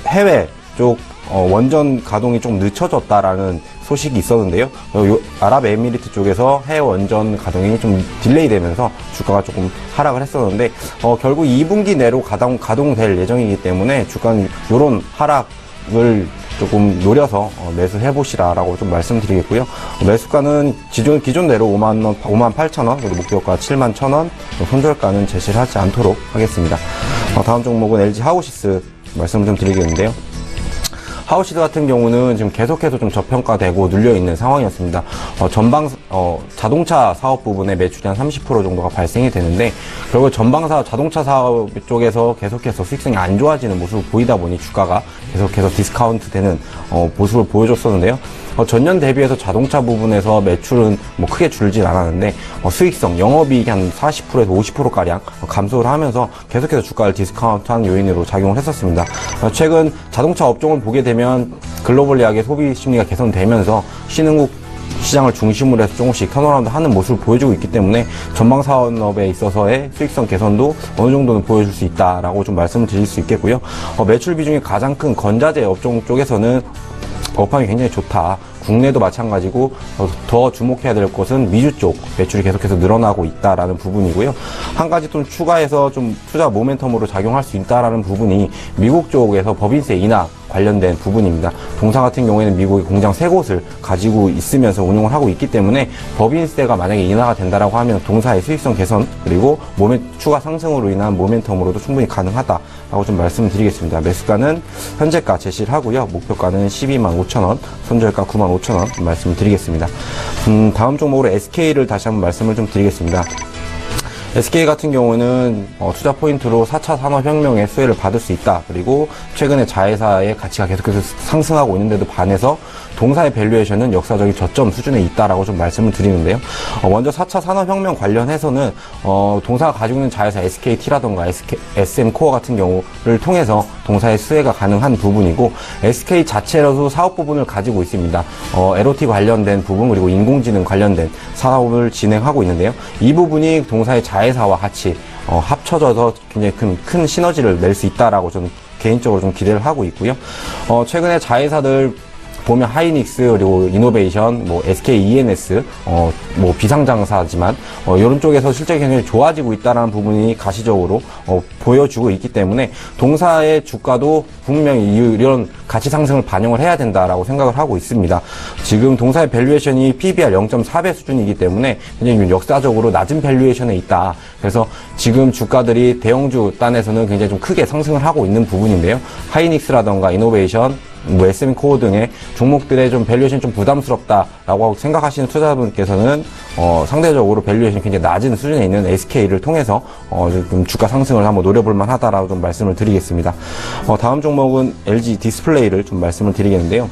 해외 쪽 원전 가동이 좀 늦춰졌다라는 소식이 있었는데요. 아랍에미리트 쪽에서 해외 원전 가동이 좀 딜레이 되면서 주가가 조금 하락을 했었는데 결국 2분기 내로 가동될 예정이기 때문에 주가는 이런 하락을 조금 노려서 매수해 보시라라고 좀 말씀드리겠고요. 매수가는 기존대로 58,000원, 그리고 목표가 71,000원, 손절가는 제시를 하지 않도록 하겠습니다. 다음 종목은 LG 하우시스 말씀을 좀 드리겠는데요. 하우시스 같은 경우는 지금 계속해서 좀 저평가되고 눌려있는 상황이었습니다. 자동차 사업 부분에 매출이 한 30% 정도가 발생이 되는데, 결국 자동차 사업 쪽에서 계속해서 수익성이 안 좋아지는 모습을 보이다 보니 주가가 계속해서 디스카운트 되는 모습을 보여줬었는데요. 전년 대비해서 자동차 부분에서 매출은 뭐 크게 줄진 않았는데 수익성, 영업이익이 한 40%에서 50%가량 감소를 하면서 계속해서 주가를 디스카운트한 요인으로 작용을 했었습니다. 최근 자동차 업종을 보게 되면 글로벌리하게 소비 심리가 개선되면서 신흥국 시장을 중심으로 해서 조금씩 턴어라운드 하는 모습을 보여주고 있기 때문에 전방 산업에 있어서의 수익성 개선도 어느 정도는 보여줄 수 있다라고 좀 말씀을 드릴 수 있겠고요. 매출 비중이 가장 큰 건자재 업종 쪽에서는 업황이 굉장히 좋다. 국내도 마찬가지고 더 주목해야 될 것은 미주 쪽 매출이 계속해서 늘어나고 있다라는 부분이고요. 한 가지 좀 추가해서 좀 투자 모멘텀으로 작용할 수 있다라는 부분이 미국 쪽에서 법인세 인하 관련된 부분입니다. 동사 같은 경우에는 미국이 공장 3곳을 가지고 있으면서 운용을 하고 있기 때문에 법인세가 만약에 인하가 된다라고 하면 동사의 수익성 개선 그리고 추가 상승으로 인한 모멘텀으로도 충분히 가능하다라고 좀 말씀드리겠습니다. 매수가는 현재가 제시를 하고요. 목표가는 125,000원, 손절가 95,000원 말씀드리겠습니다. 다음 종목으로 SK를 다시 한번 말씀을 좀 드리겠습니다. SK 같은 경우는 투자 포인트로 4차 산업혁명의 수혜를 받을 수 있다. 그리고 최근에 자회사의 가치가 계속해서 상승하고 있는데도 반해서 동사의 밸류에이션은 역사적인 저점 수준에 있다라고 좀 말씀을 드리는데요. 먼저 4차 산업혁명 관련해서는 동사가 가지고 있는 자회사 SKT라던가 SM코어 같은 경우를 통해서 동사의 수혜가 가능한 부분이고, SK 자체로도 사업 부분을 가지고 있습니다. LOT 관련된 부분, 그리고 인공지능 관련된 사업을 진행하고 있는데요. 이 부분이 동사의 자회사와 같이 합쳐져서 굉장히 큰 시너지를 낼 수 있다라고 저는 개인적으로 좀 기대를 하고 있고요. 최근에 자회사들 보면 하이닉스, 그리고 이노베이션, SK ENS, 비상장사지만, 이런 쪽에서 실적이 굉장히 좋아지고 있다는 부분이 가시적으로, 보여주고 있기 때문에, 동사의 주가도 분명히 이런 가치 상승을 반영을 해야 된다라고 생각을 하고 있습니다. 지금 동사의 밸류에이션이 PBR 0.4배 수준이기 때문에 굉장히 역사적으로 낮은 밸류에이션에 있다. 그래서 지금 주가들이 대형주 단에서는 굉장히 좀 크게 상승을 하고 있는 부분인데요. 하이닉스라던가 이노베이션, SM코어 등의 종목들의 좀 밸류에이션 좀 부담스럽다라고 생각하시는 투자자분께서는 상대적으로 밸류에이션이 굉장히 낮은 수준에 있는 SK를 통해서 좀 주가 상승을 한번 노려볼 만하다라고 좀 말씀을 드리겠습니다. 다음 종목은 LG 디스플레이를 좀 말씀을 드리겠는데요.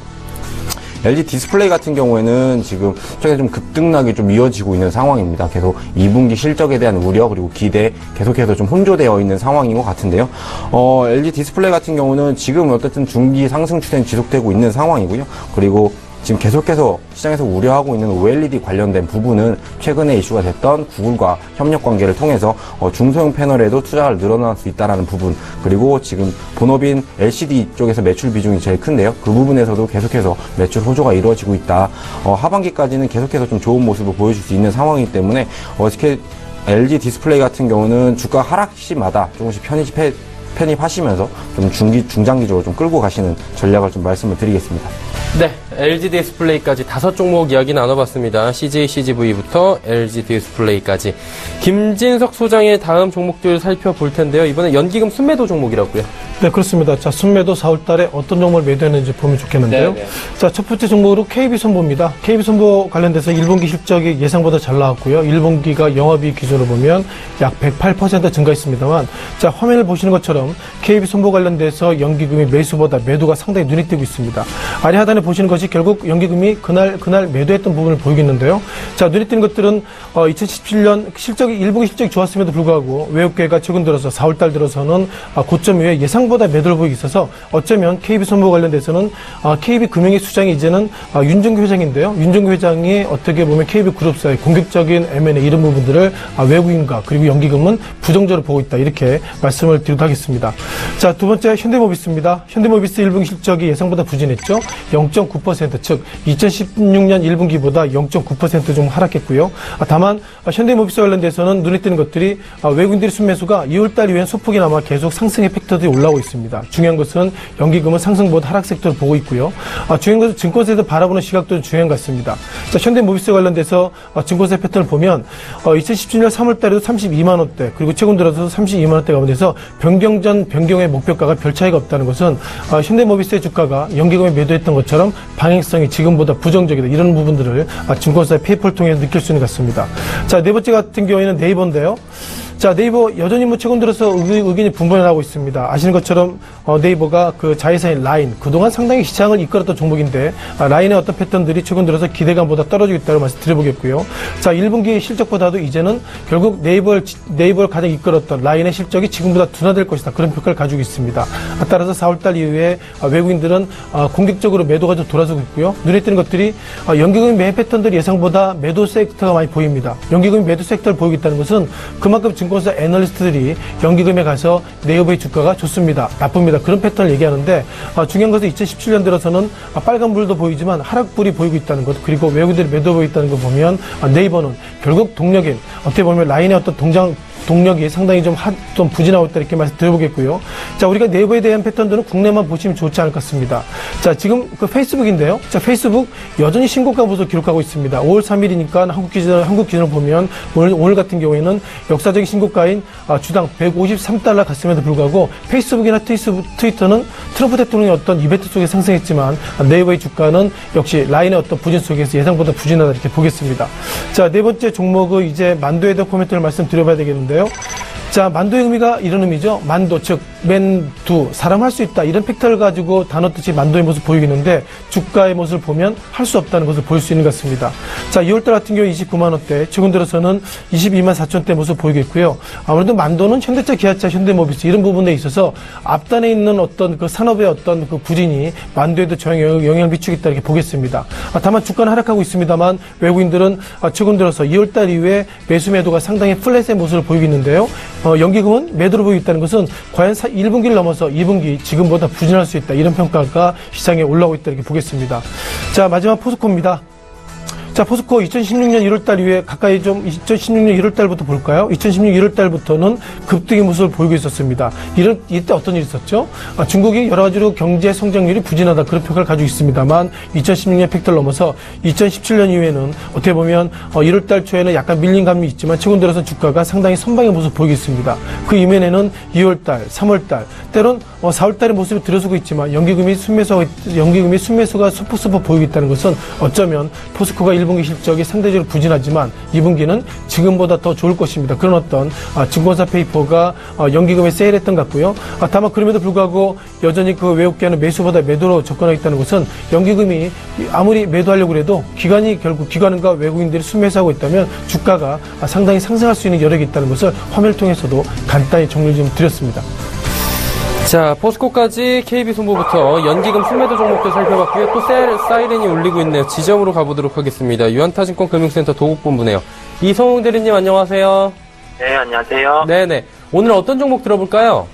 LG 디스플레이 같은 경우에는 지금 최근에 좀 급등락이 좀 이어지고 있는 상황입니다. 계속 2분기 실적에 대한 우려, 그리고 기대 계속해서 좀 혼조되어 있는 상황인 것 같은데요. LG 디스플레이 같은 경우는 지금 어쨌든 중기 상승 추세는 지속되고 있는 상황이고요. 그리고 지금 계속해서 시장에서 우려하고 있는 OLED 관련된 부분은 최근에 이슈가 됐던 구글과 협력 관계를 통해서 중소형 패널에도 투자를 늘어날 수 있다는 부분, 그리고 지금 본업인 LCD 쪽에서 매출 비중이 제일 큰데요. 그 부분에서도 계속해서 매출 호조가 이루어지고 있다. 하반기까지는 계속해서 좀 좋은 모습을 보여줄 수 있는 상황이기 때문에 LG 디스플레이 같은 경우는 주가 하락 시마다 조금씩 편입하시면서 좀 중장기적으로 좀 끌고 가시는 전략을 좀 말씀을 드리겠습니다. 네, LG 디스플레이까지 5종목 이야기 나눠봤습니다. CJ, CGV부터 LG 디스플레이까지. 김진석 소장의 다음 종목들 살펴볼 텐데요. 이번에 연기금 순매도 종목이라고요. 네, 그렇습니다. 자, 순매도 4월 달에 어떤 종목을 매도했는지 보면 좋겠는데요. 네. 자, 첫 번째 종목으로 KB손보입니다. KB손보 관련돼서 1분기 실적이 예상보다 잘 나왔고요. 1분기가 영업이익 기준으로 보면 약 108% 증가했습니다만, 자, 화면을 보시는 것처럼 KB손보 관련돼서 연기금이 매수보다 매도가 상당히 눈에 띄고 있습니다. 아래 하단에 보시는 것이 결국 연기금이 그날 매도했던 부분을 보이겠는데요. 자, 눈에 띄는 것들은 2017년 1분기 실적이 좋았음에도 불구하고 외국계가 최근 들어서 4월달 들어서는 고점 이후에 예상보다 매도를 보이고 있어서 어쩌면 KB손보 관련돼서는 KB금융의 수장이 이제는 윤종규 회장인데요. 윤종규 회장이 어떻게 보면 KB그룹사의 공격적인 M&A 이런 부분들을 외국인과 그리고 연기금은 부정적으로 보고 있다, 이렇게 말씀을 드리도록 하겠습니다. 자, 두 번째 현대모비스입니다. 현대모비스 1분기 실적이 예상보다 부진했죠. 0.9%, 즉 2016년 1분기보다 0.9% 좀 하락했고요. 다만 현대모비스 관련돼서는 눈에 띄는 것들이 외국인들의 순매수가 2월달 이후엔 소폭이나마 계속 상승의 팩터들이 올라오고 있습니다. 중요한 것은 연기금은 상승보다 하락 섹터를 보고 있고요. 중요한 것은 증권사에서 바라보는 시각도 중요한 것 같습니다. 자, 현대모비스 관련돼서 증권사 패턴을 보면 2017년 3월달에도 32만 원대, 그리고 최근 들어서 32만 원대 가운데서 변경 전 변경의 목표가가 별 차이가 없다는 것은 현대모비스의 주가가 연기금에 매도했던 것처럼 방향성이 지금보다 부정적이다, 이런 부분들을 증권사의 페이퍼를 통해 느낄 수 있는 것 같습니다. 자, 네 번째 같은 경우에는 네이버인데요. 자, 네이버 여전히 최근 들어서 의견이 분분하고 있습니다. 아시는 것처럼 네이버가 그 자회사인 라인, 그동안 상당히 시장을 이끌었던 종목인데 라인의 어떤 패턴들이 최근 들어서 기대감보다 떨어지고 있다고 말씀드려보겠고요. 자, 1분기 실적보다도 이제는 결국 네이버를 가장 이끌었던 라인의 실적이 지금보다 둔화될 것이다, 그런 평가를 가지고 있습니다. 따라서 4월달 이후에 외국인들은 공격적으로 매도가 좀 돌아서고 있고요. 눈에 띄는 것들이 연기금 매매 패턴들이 예상보다 매도 섹터가 많이 보입니다. 연기금 매도 섹터를 보이고 있다는 것은 그만큼 증권사 애널리스트들이 연기금에 가서 네이버의 주가가 좋습니다, 나쁩니다, 그런 패턴을 얘기하는데, 중요한 것은 2017년 들어서는 빨간불도 보이지만 하락불이 보이고 있다는 것, 그리고 외국인들이 매도 보이고 있다는 걸 보면 네이버는 결국 동력인, 어떻게 보면 라인의 어떤 동력이 상당히 좀 부진하고 있다, 이렇게 말씀드려보겠고요. 자, 우리가 네이버에 대한 패턴들은 국내만 보시면 좋지 않을 것 같습니다. 자, 지금 그 페이스북인데요. 자, 페이스북 여전히 신고가 모습을 기록하고 있습니다. 5월 3일이니까 한국 기준으로 보면 오늘 같은 경우에는 역사적인 신고가인 주당 153달러 갔음에도 불구하고 페이스북이나 트위터는 트럼프 대통령의 어떤 이벤트 속에 상승했지만 네이버의 주가는 역시 라인의 어떤 부진 속에서 예상보다 부진하다, 이렇게 보겠습니다. 자, 네 번째 종목은 이제 만두에 대한 코멘트를 말씀드려봐야 되겠는데, 있는데요. 자, 만도의 의미가 이런 의미죠. 만도, 즉, 맨두, 사람 할 수 있다. 이런 팩터를 가지고 단어 뜻이 만도의 모습 보이겠는데, 주가의 모습을 보면 할 수 없다는 것을 볼 수 있는 것 같습니다. 자, 2월달 같은 경우에 29만원대, 최근 들어서는 22만 4천대 모습 보이겠고요. 아무래도 만도는 현대차, 기아차, 현대모비스 이런 부분에 있어서 앞단에 있는 어떤 그 산업의 어떤 그 부진이 만도에도 영향을 미치겠다 이렇게 보겠습니다. 다만 주가는 하락하고 있습니다만, 외국인들은 최근 들어서 2월달 이후에 매수 매도가 상당히 플랫의 모습을 보이고 있는데요. 연기금은 매도로 보이고 있다는 것은 과연 1분기를 넘어서 2분기 지금보다 부진할 수 있다. 이런 평가가 시장에 올라오고 있다. 이렇게 보겠습니다. 자, 마지막 포스코입니다. 자, 포스코 2016년 1월달 이후에 가까이 좀 2016년 1월달부터 볼까요? 2016년 1월달부터는 급등의 모습을 보이고 있었습니다. 이때 어떤 일이 있었죠? 중국이 여러 가지로 경제 성장률이 부진하다 그런 평가를 가지고 있습니다만 2016년 팩트를 넘어서 2017년 이후에는 어떻게 보면 1월달 초에는 약간 밀린 감이 있지만 최근 들어서 주가가 상당히 선방의 모습을 보이고 있습니다. 그 이면에는 2월달, 3월달, 때론 4월달의 모습이 들어서고 있지만 연기금이 순매수가 소폭소폭 보이고 있다는 것은 어쩌면 포스코가 1분기 실적이 상대적으로 부진하지만 2분기는 지금보다 더 좋을 것입니다. 그런 어떤 증권사 페이퍼가 연기금에 세일했던 것 같고요. 다만 그럼에도 불구하고 여전히 그 외국계는 매수보다 매도로 접근하고 있다는 것은 연기금이 아무리 매도하려고 해도 결국 기관과 외국인들이 순매수하고 있다면 주가가 상당히 상승할 수 있는 여력이 있다는 것을 화면을 통해서도 간단히 정리를 좀 드렸습니다. 자, 포스코까지 KB손보부터 연기금 순매도 종목들 살펴봤고요. 또 사이렌이 울리고 있네요. 지점으로 가보도록 하겠습니다. 유한타증권 금융센터 도국본부네요. 이성웅 대리님 안녕하세요. 네, 안녕하세요. 네네. 오늘 어떤 종목 들어볼까요?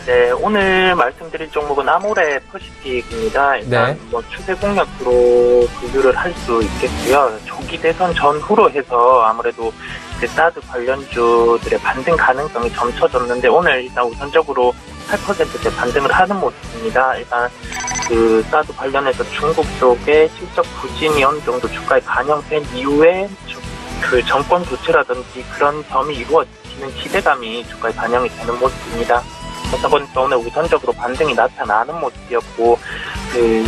네, 오늘 말씀드릴 종목은 아모레 퍼시픽입니다. 일단 네. 추세 공략으로 분류를 할 수 있겠고요. 조기 대선 전후로 해서 아무래도 사드 관련주들의 반등 가능성이 점쳐졌는데 오늘 일단 우선적으로 8%대 반등을 하는 모습입니다. 일단 그 사드 관련해서 중국 쪽에 실적 부진이 어느 정도 주가에 반영된 이후에 그 정권 교체라든지 그런 점이 이루어지는 기대감이 주가에 반영이 되는 모습입니다. 그러다 보니까 오늘 우선적으로 반등이 나타나는 모습이었고 그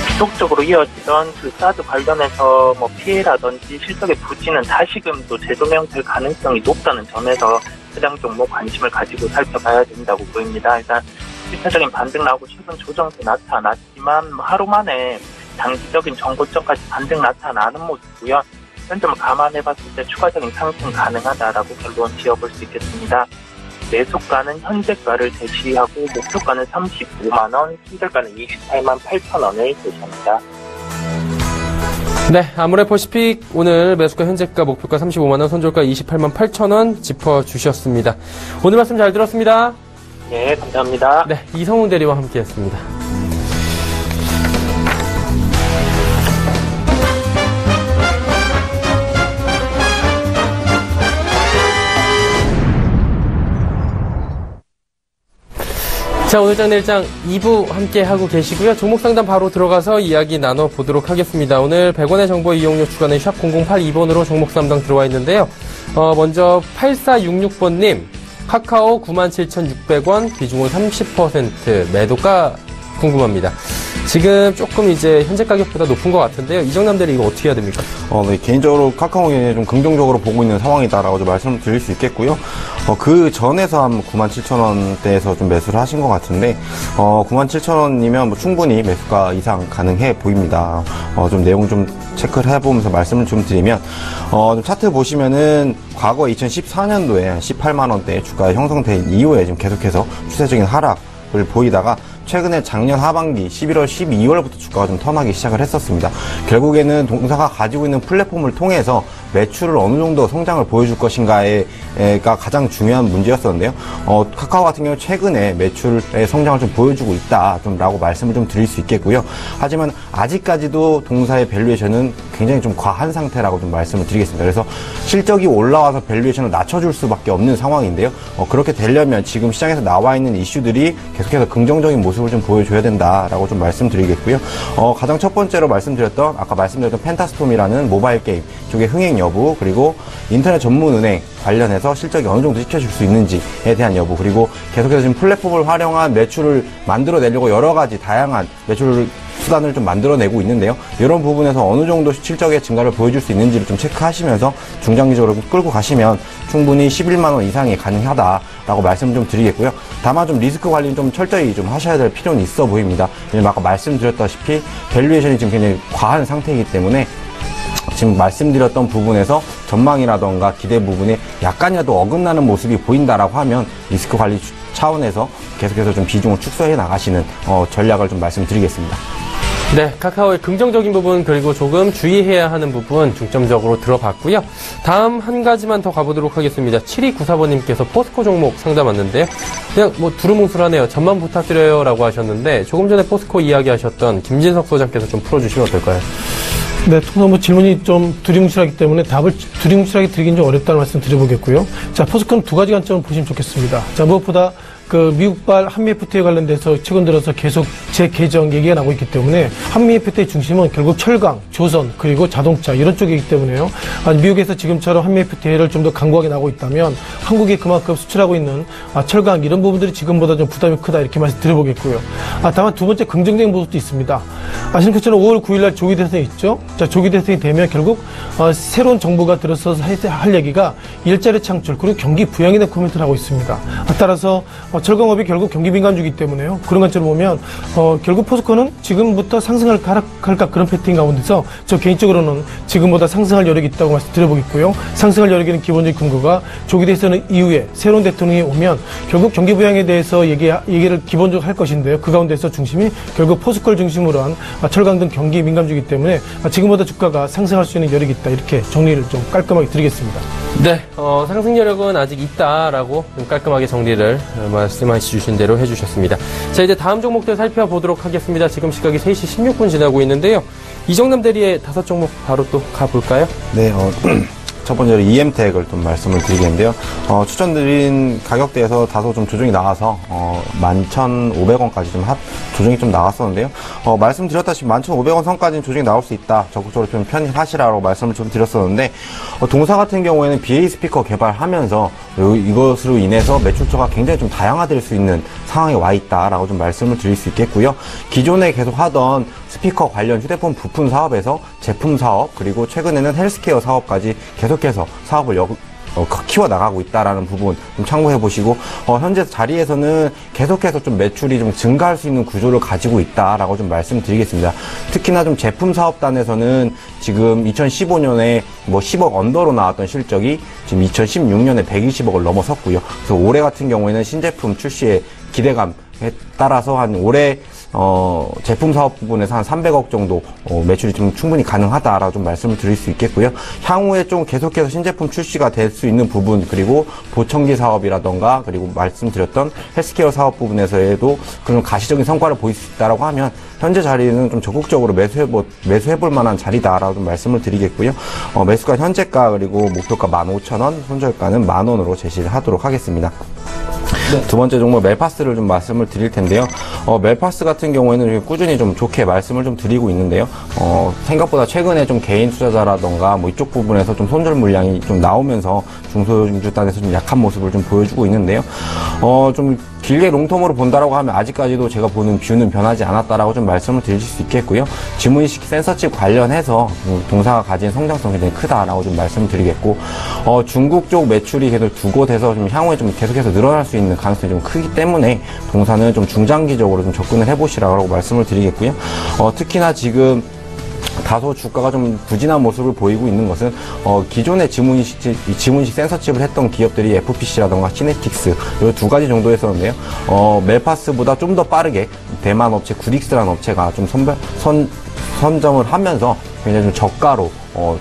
지속적으로 이어지던 그 사드 관련해서 뭐 피해라든지 실적의 부진은 다시금 또 재조명될 가능성이 높다는 점에서 해당 종목 관심을 가지고 살펴봐야 된다고 보입니다. 일단 실질적인 반등 나오고 최근 조정도 나타났지만 하루 만에 단기적인 정고점까지 반등 나타나는 모습이고요. 이런 점을 감안해봤을 때 추가적인 상승 가능하다라고 결론 지어볼 수 있겠습니다. 매수가는 현재가를 제시하고 목표가는 35만 원, 손절가는 28만 8천 원을 제시합니다. 네, 아모레 퍼시픽 오늘 매수가 현재가 목표가 35만원, 손절가 28만 8천원 짚어주셨습니다. 오늘 말씀 잘 들었습니다. 네, 감사합니다. 네, 이성훈 대리와 함께했습니다. 자, 오늘 장 내일장 2부 함께 하고 계시고요. 종목 상담 바로 들어가서 이야기 나눠보도록 하겠습니다. 오늘 100원의 정보 이용료 주간에 샵 0082번으로 종목 상담 들어와 있는데요. 먼저 8466번님, 카카오 97,600원, 비중은 30%, 매도가 궁금합니다. 지금 조금 이제 현재 가격보다 높은 것 같은데요. 이정남 대리 이거 어떻게 해야 됩니까? 네, 개인적으로 카카오에 좀 긍정적으로 보고 있는 상황이다라고 좀 말씀을 드릴 수 있겠고요. 그 전에서 한 97,000원대에서 좀 매수를 하신 것 같은데, 97,000원이면 뭐 충분히 매수가 이상 가능해 보입니다. 좀 내용 좀 체크를 해보면서 말씀을 좀 드리면, 좀 차트 보시면은 과거 2014년도에 18만원대 주가 형성된 이후에 지금 계속해서 추세적인 하락을 보이다가 최근에 작년 하반기 11월, 12월부터 주가가 좀 턴하기 시작을 했었습니다. 결국에는 동사가 가지고 있는 플랫폼을 통해서 매출을 어느 정도 성장을 보여줄 것인가가 가장 중요한 문제였었는데요. 카카오 같은 경우 최근에 매출의 성장을 좀 보여주고 있다, 라고 말씀을 좀 드릴 수 있겠고요. 하지만 아직까지도 동사의 밸류에이션은 굉장히 좀 과한 상태라고 좀 말씀을 드리겠습니다. 그래서 실적이 올라와서 밸류에이션을 낮춰줄 수밖에 없는 상황인데요. 그렇게 되려면 지금 시장에서 나와 있는 이슈들이 계속해서 긍정적인 모습을 좀 보여줘야 된다라고 좀 말씀드리겠고요. 가장 첫 번째로 아까 말씀드렸던 펜타스톰이라는 모바일 게임 쪽의 흥행 여부, 그리고 인터넷 전문 은행 관련해서 실적이 어느 정도 지켜줄 수 있는지에 대한 여부, 그리고 계속해서 지금 플랫폼을 활용한 매출을 만들어내려고 여러 가지 다양한 매출을 수단을 좀 만들어내고 있는데요. 이런 부분에서 어느 정도 실적의 증가를 보여줄 수 있는지를 좀 체크하시면서 중장기적으로 끌고 가시면 충분히 11만 원 이상이 가능하다라고 말씀을 좀 드리겠고요. 다만 좀 리스크 관리는 좀 철저히 좀 하셔야 될 필요는 있어 보입니다. 왜냐면 아까 말씀드렸다시피 밸류에이션이 지금 굉장히 과한 상태이기 때문에 지금 말씀드렸던 부분에서 전망이라던가 기대 부분에 약간이라도 어긋나는 모습이 보인다라고 하면 리스크 관리 차원에서 계속해서 좀 비중을 축소해 나가시는 전략을 좀 말씀드리겠습니다. 네, 카카오의 긍정적인 부분 그리고 조금 주의해야 하는 부분 중점적으로 들어봤고요. 다음 한 가지만 더 가보도록 하겠습니다. 7294번님께서 포스코 종목 상담 왔는데요. 그냥 뭐 두루뭉술하네요. 전만 부탁드려요 라고 하셨는데 조금 전에 포스코 이야기하셨던 김진석 소장께서 좀 풀어주시면 어떨까요? 네, 통상 뭐 질문이 좀 두리뭉실하기 때문에 답을 두리뭉실하게 드리긴 좀 어렵다는 말씀 드려보겠고요. 자, 포스코는 두 가지 관점을 보시면 좋겠습니다. 자, 무엇보다 그 미국발 한미 FTA에 관련돼서 최근 들어서 계속 재개정 얘기가 나오고 있기 때문에 한미 FTA 중심은 결국 철강, 조선, 그리고 자동차 이런 쪽이기 때문에요. 미국에서 지금처럼 한미 FTA를 좀 더 강구하게 나오고 있다면 한국이 그만큼 수출하고 있는 철강 이런 부분들이 지금보다 좀 부담이 크다 이렇게 말씀드려보겠고요. 다만 두 번째 긍정적인 모습도 있습니다. 아시는 것처럼 5월 9일 날 조기 대선이 있죠. 자, 조기 대선이 되면 결국 새로운 정부가 들어서서 할 얘기가 일자리 창출 그리고 경기 부양에 대한 코멘트를 하고 있습니다. 따라서 철강업이 결국 경기 민감주기 때문에요. 그런 관점으로 보면 결국 포스코는 지금부터 상승할까 하락할까 그런 패턴 가운데서 저 개인적으로는 지금보다 상승할 여력이 있다고 말씀드려보겠고요. 상승할 여력에는 기본적인 근거가 조기 대선 이후에 새로운 대통령이 오면 결국 경기 부양에 대해서 얘기를 기본적으로 할 것인데요. 그 가운데서 중심이 결국 포스코를 중심으로 한 철강 등 경기 민감주기 때문에 지금보다 주가가 상승할 수 있는 여력이 있다. 이렇게 정리를 좀 깔끔하게 드리겠습니다. 네, 상승 여력은 아직 있다라고 좀 깔끔하게 정리를 말씀해 주신 대로 해주셨습니다. 자, 이제 다음 종목들 살펴보도록 하겠습니다. 지금 시각이 3시 16분 지나고 있는데요. 이정남 대리의 5종목 바로 또 가볼까요? 네, 첫 번째로 EM텍을 좀 말씀을 드리겠는데요. 추천드린 가격대에서 다소 좀 조정이 나와서 11,500원까지 좀 조정이 좀 나왔었는데요. 말씀드렸다시피 11,500원 선까지는 조정이 나올 수 있다. 적극적으로 좀 편입하시라고 말씀을 좀 드렸었는데 동사 같은 경우에는 BA 스피커 개발하면서 이것으로 인해서 매출처가 굉장히 좀 다양화될 수 있는 상황에 와 있다라고 좀 말씀을 드릴 수 있겠고요. 기존에 계속 하던 스피커 관련 휴대폰 부품 사업에서 제품 사업 그리고 최근에는 헬스케어 사업까지 계속해서 사업을 키워나가고 있다라는 부분 좀 참고해 보시고 현재 자리에서는 계속해서 좀 매출이 좀 증가할 수 있는 구조를 가지고 있다라고 좀 말씀드리겠습니다. 특히나 좀 제품 사업단에서는 지금 2015년에 뭐 10억 언더로 나왔던 실적이 지금 2016년에 120억을 넘어섰고요. 그래서 올해 같은 경우에는 신제품 출시의 기대감에 따라서 한 올해 제품 사업 부분에서 한 300억 정도 매출이 좀 충분히 가능하다라고 좀 말씀을 드릴 수 있겠고요. 향후에 좀 계속해서 신제품 출시가 될 수 있는 부분 그리고 보청기 사업이라던가 그리고 말씀드렸던 헬스케어 사업 부분에서도 그런 가시적인 성과를 보일 수 있다라고 하면 현재 자리는 좀 적극적으로 매수해볼 만한 자리다라고 좀 말씀을 드리겠고요. 매수가 현재가 그리고 목표가 15,000원, 손절가는 10,000원으로 제시를 하도록 하겠습니다. 네. 두 번째 종목 멜파스를 좀 말씀을 드릴 텐데요. 멜파스 같은 경우에는 꾸준히 좀 좋게 말씀을 좀 드리고 있는데요. 생각보다 최근에 좀 개인 투자자라던가 뭐 이쪽 부분에서 좀 손절 물량이 좀 나오면서 중소형주단에서 좀 약한 모습을 좀 보여주고 있는데요. 좀 길게 롱텀으로 본다라고 하면 아직까지도 제가 보는 뷰는 변하지 않았다라고 좀 말씀을 드릴 수 있겠고요. 지문인식 센서칩 관련해서 동사가 가진 성장성이 굉장히 크다라고 좀 말씀을 드리겠고, 중국 쪽 매출이 계속 두 곳에서 좀 향후에 좀 계속해서 늘어날 수 있는 가능성이 좀 크기 때문에 동사는 좀 중장기적으로 좀 접근을 해보시라고 말씀을 드리겠고요. 특히나 지금 다소 주가가 좀 부진한 모습을 보이고 있는 것은 기존의 지문인식 센서칩을 했던 기업들이 FPC라던가 시네틱스 이 두 가지 정도였었는데요. 멜파스보다 좀 더 빠르게 대만 업체 구딕스라는 업체가 좀 선점을 하면서 굉장히 좀 저가로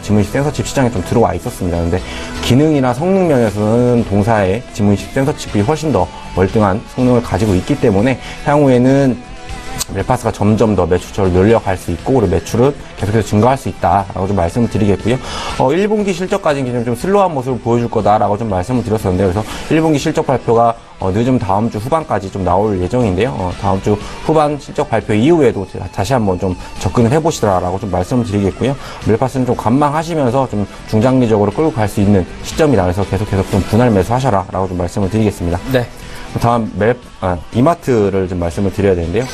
지문인식 센서칩 시장에 좀 들어와 있었습니다. 그런데 기능이나 성능 면에서는 동사의 지문인식 센서칩이 훨씬 더 월등한 성능을 가지고 있기 때문에 향후에는 멜파스가 점점 더 매출처를 늘려갈 수 있고 그리고 매출은 계속해서 증가할 수 있다라고 좀 말씀을 드리겠고요. 1분기 실적까지는 좀 슬로우한 모습을 보여줄 거다라고 좀 말씀을 드렸었는데요. 그래서 1분기 실적 발표가 늦은 다음 주 후반까지 좀 나올 예정인데요. 다음 주 후반 실적 발표 이후에도 다시 한번 좀 접근을 해보시라라고 좀 말씀을 드리겠고요. 멜파스는 좀 관망하시면서 좀 중장기적으로 끌고 갈 수 있는 시점이다. 그래서 계속해서 좀 분할 매수하셔라라고 좀 말씀을 드리겠습니다. 네. 다음 이마트를 좀 말씀을 드려야 되는데요.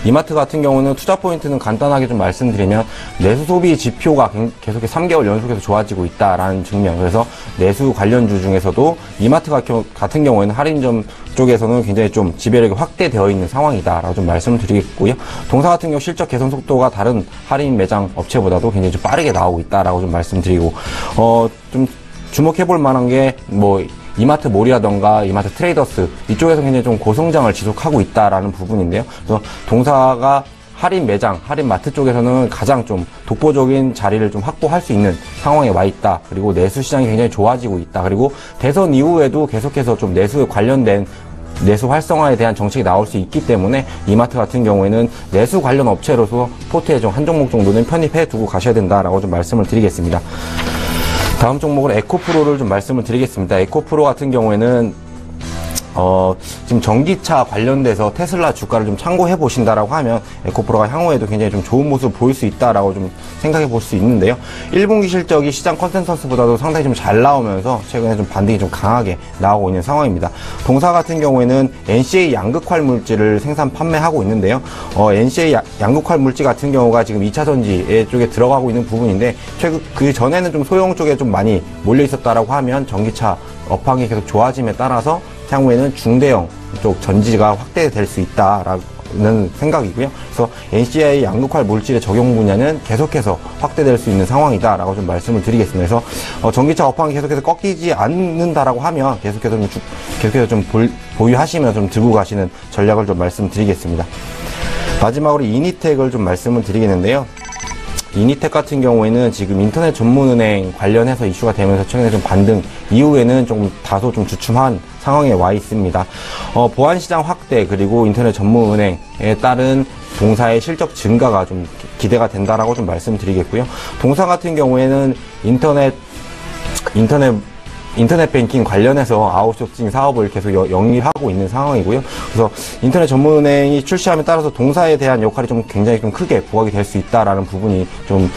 이마트 같은 경우는 투자 포인트는 간단하게 좀 말씀드리면 내수 소비 지표가 계속 3개월 연속해서 좋아지고 있다라는 측면. 그래서 내수 관련주 중에서도 이마트 같은 경우에는 할인점 쪽에서는 굉장히 좀 지배력이 확대되어 있는 상황이다라고 좀 말씀을 드리겠고요. 동사 같은 경우 실적 개선 속도가 다른 할인 매장 업체보다도 굉장히 좀 빠르게 나오고 있다라고 좀 말씀드리고, 좀 주목해볼 만한 게 이마트 몰이라던가 이마트 트레이더스 이쪽에서 굉장히 좀 고성장을 지속하고 있다라는 부분인데요. 그래서 동사가 할인 매장, 할인 마트 쪽에서는 가장 좀 독보적인 자리를 좀 확보할 수 있는 상황에 와 있다. 그리고 내수 시장이 굉장히 좋아지고 있다. 그리고 대선 이후에도 계속해서 좀 내수에 관련된 내수 활성화에 대한 정책이 나올 수 있기 때문에 이마트 같은 경우에는 내수 관련 업체로서 포트에 좀 한 종목 정도는 편입해 두고 가셔야 된다라고 좀 말씀을 드리겠습니다. 다음 종목으로 에코프로를 좀 말씀을 드리겠습니다. 에코프로 같은 경우에는 지금 전기차 관련돼서 테슬라 주가를 좀 참고해 보신다라고 하면 에코프로가 향후에도 굉장히 좀 좋은 모습을 보일 수 있다라고 좀 생각해 볼 수 있는데요. 1분기 실적이 시장 컨센서스보다도 상당히 좀 잘 나오면서 최근에 좀 반등이 좀 강하게 나오고 있는 상황입니다. 동사 같은 경우에는 NCA 양극활 물질을 생산 판매하고 있는데요. NCA 양극활 물질 같은 경우가 지금 2차 전지 쪽에 들어가고 있는 부분인데 그 전에는 좀 소형 쪽에 좀 많이 몰려 있었다라고 하면 전기차 업황이 계속 좋아짐에 따라서 향후에는 중대형 쪽 전지가 확대될 수 있다라는 생각이고요. 그래서 NCI 양극활 물질의 적용 분야는 계속해서 확대될 수 있는 상황이다라고 좀 말씀을 드리겠습니다. 그래서 전기차 업황이 계속해서 꺾이지 않는다라고 하면 계속해서 좀 보유하시면 좀 들고 가시는 전략을 좀 말씀드리겠습니다. 마지막으로 이니텍을 좀 말씀을 드리겠는데요. 이니텍 같은 경우에는 지금 인터넷 전문은행 관련해서 이슈가 되면서 최근에 좀 반등 이후에는 좀 다소 좀 주춤한 상황에 와 있습니다. 보안시장 확대 그리고 인터넷 전문은행에 따른 동사의 실적 증가가 좀 기대가 된다라고 좀 말씀드리겠고요. 동사 같은 경우에는 인터넷 뱅킹 관련해서 아웃소싱 사업을 계속 영위하고 있는 상황이고요. 그래서 인터넷 전문은행이 출시함에 따라서 동사에 대한 역할이 좀 굉장히 좀 크게 부각이 될 수 있다라는 부분이 좀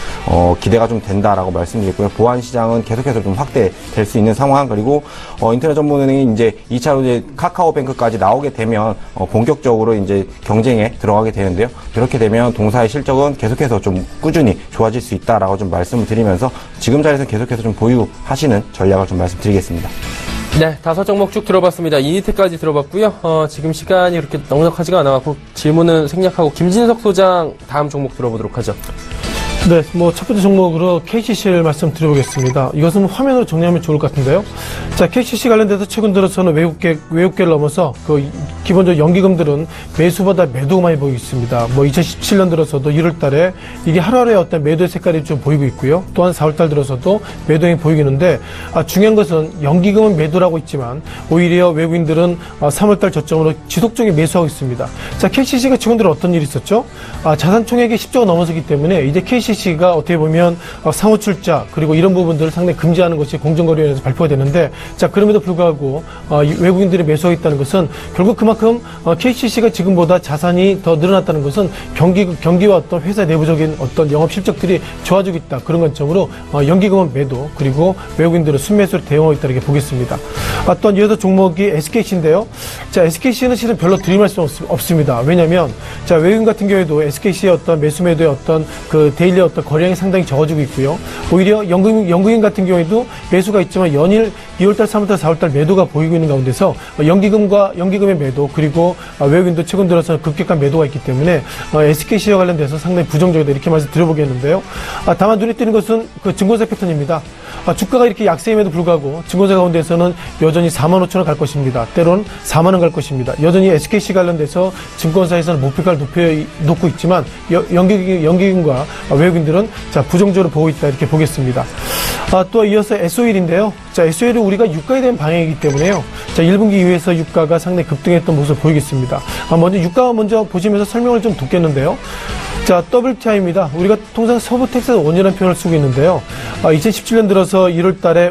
기대가 좀 된다라고 말씀드리고요. 보안 시장은 계속해서 좀 확대될 수 있는 상황. 그리고 인터넷 전문은행이 이제 2차로 이제 카카오뱅크까지 나오게 되면 본격적으로 이제 경쟁에 들어가게 되는데요. 그렇게 되면 동사의 실적은 계속해서 좀 꾸준히 좋아질 수 있다라고 좀 말씀을 드리면서 지금 자리에서 계속해서 좀 보유하시는 전략을 좀 말씀드리겠습니다. 네, 5종목 쭉 들어봤습니다. 이니텍까지 들어봤고요. 지금 시간이 그렇게 넉넉하지가 않아갖고 질문은 생략하고 김진석 소장 다음 종목 들어보도록 하죠. 네, 첫 번째 종목으로 KCC를 말씀드려보겠습니다. 이것은 화면으로 정리하면 좋을 것 같은데요. 자, KCC 관련돼서 최근 들어서는 외국계를 넘어서 기본적으로 연기금들은 매수보다 매도가 많이 보이고 있습니다. 2017년 들어서도 1월 달에 이게 하루하루의 어떤 매도의 색깔이 좀 보이고 있고요. 또한 4월 달 들어서도 매도형이 보이겠는데, 중요한 것은 연기금은 매도라고 있지만 오히려 외국인들은 3월 달 저점으로 지속적인 매수하고 있습니다. 자, KCC가 최근 들어 어떤 일이 있었죠? 자산 총액이 10조가 넘어서기 때문에 이제 KCC가 어떻게 보면 상호 출자 그리고 이런 부분들을 상당히 금지하는 것이 공정거래위원회에서 발표가 되는데, 자, 그럼에도 불구하고 외국인들이 매수하고 있다는 것은 결국 그만큼 KCC가 지금보다 자산이 더 늘어났다는 것은 경기와 어떤 회사 내부적인 어떤 영업 실적들이 좋아지고 있다. 그런 관점으로 연기금은 매도 그리고 외국인들은 순매수로 대응하고 있다 이렇게 보겠습니다. 또한 이어서 종목이 SKC인데요. 자, SKC는 실은 별로 드릴 말씀 없습니다. 왜냐하면 자, 외국인 같은 경우에도 SKC의 어떤 매수매도의 어떤 데일리 어떤 거래량이 상당히 적어지고 있고요. 오히려 연구인 같은 경우에도 매수가 있지만 연일 2월달, 3월달, 4월달 매도가 보이고 있는 가운데서 연기금의 매도 그리고 외국인도 최근 들어서 급격한 매도가 있기 때문에 SKC와 관련돼서 상당히 부정적이다 이렇게 말씀드려보겠는데요. 다만 눈에 띄는 것은 그 증권사 패턴입니다. 주가가 이렇게 약세임에도 불구하고 증권사 가운데서는 여전히 45,000원 갈 것입니다. 때로는 4만원 갈 것입니다. 여전히 SKC 관련돼서 증권사에서는 목표가를 놓고 있지만 연기금과 외국인들은 자, 부정적으로 보고 있다 이렇게 보겠습니다. 또 이어서 SO일인데요. 자, SO일은 우리가 유가에 대한 방향이기 때문에요. 자, 1분기 이후에서 유가가 상당히 급등했던 모습을 보이겠습니다. 먼저 유가 먼저 보시면서 설명을 좀 돕겠는데요. 자, WTI입니다. 우리가 통상 서부 텍사스 원유라는 표현을 쓰고 있는데요. 2017년 들어서 1월 달에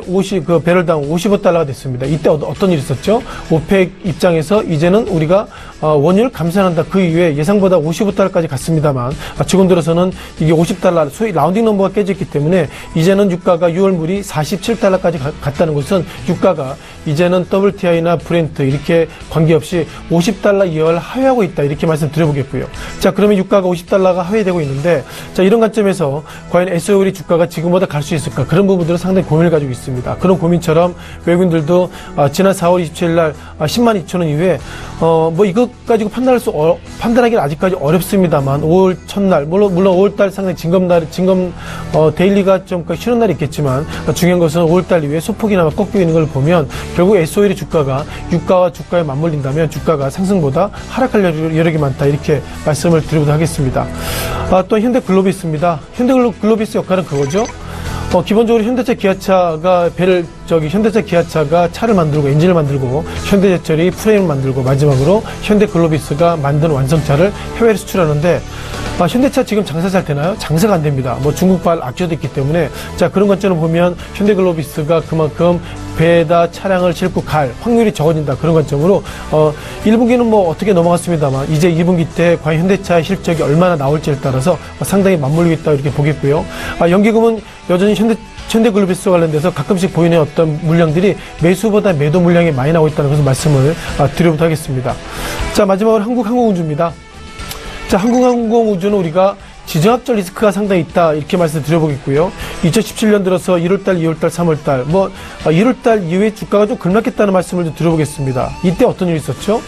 배럴당 55달러가 됐습니다. 이때 어떤 일이 있었죠? 오펙 입장에서 이제는 우리가 원유를 감산한다. 그 이후에 예상보다 55달러까지 갔습니다만, 지금 들어서는 이게 50달러, 소위 라운딩 넘버가 깨졌기 때문에 이제는 유가가 6월 물이 47달러까지 갔다는 것은 유가가 이제는 WTI나 브렌트 이렇게 관계없이 50달러 이하를 하회하고 있다. 이렇게 말씀드려보겠고요. 자, 그러면 유가가 50달러가 하회되고 있는데, 자, 이런 관점에서 과연 SO일이 주가가 지금보다 갈 수 있을까? 그런 부분들은 상당히 고민을 가지고 있습니다. 그런 고민처럼 외국인들도 지난 4월 27일 날 10만 2천 원 이후에 뭐 이것 가지고 판단하기는 아직까지 어렵습니다만 5월 첫날 물론 5월달 상당히 진검 데일리가 좀 쉬는 날이 있겠지만 중요한 것은 5월달 이후에 소폭이나마 꺾이고 있는 걸 보면 결국 SO일의 주가가 유가와 주가에 맞물린다면 주가가 상승보다 하락할 여력이 많다 이렇게 말씀을 드리도록 하겠습니다. 또 현대글로비스입니다. 현대글로비스 역할은 그거죠. 기본적으로 현대차 기아차가 현대차 기아차가 차를 만들고 엔진을 만들고 현대제철이 프레임을 만들고 마지막으로 현대글로비스가 만든 완성차를 해외에 수출하는데 현대차 지금 장사 잘 되나요? 장사가 안 됩니다. 중국발 악재도 있기 때문에 자 그런 관점을 보면 현대글로비스가 그만큼 배에다 차량을 싣고 갈 확률이 적어진다. 그런 관점으로 1분기는 어떻게 넘어갔습니다만 이제 2분기 때 과연 현대차의 실적이 얼마나 나올지에 따라서 상당히 맞물리고 있다 이렇게 보겠고요. 연기금은 여전히 현대글로비스 관련돼서 가끔씩 보이는 어떤 물량들이 매수보다 매도 물량이 많이 나오고 있다는 것을 말씀을 드려보도록 하겠습니다. 자, 마지막으로 한국항공우주입니다. 자, 한국항공우주는 우리가 지정학적 리스크가 상당히 있다 이렇게 말씀드려보겠고요. 2017년 들어서 1월달, 2월달, 3월달 1월달 이후에 주가가 좀 급락했다는 말씀을 좀 드려보겠습니다. 이때 어떤 일이 있었죠?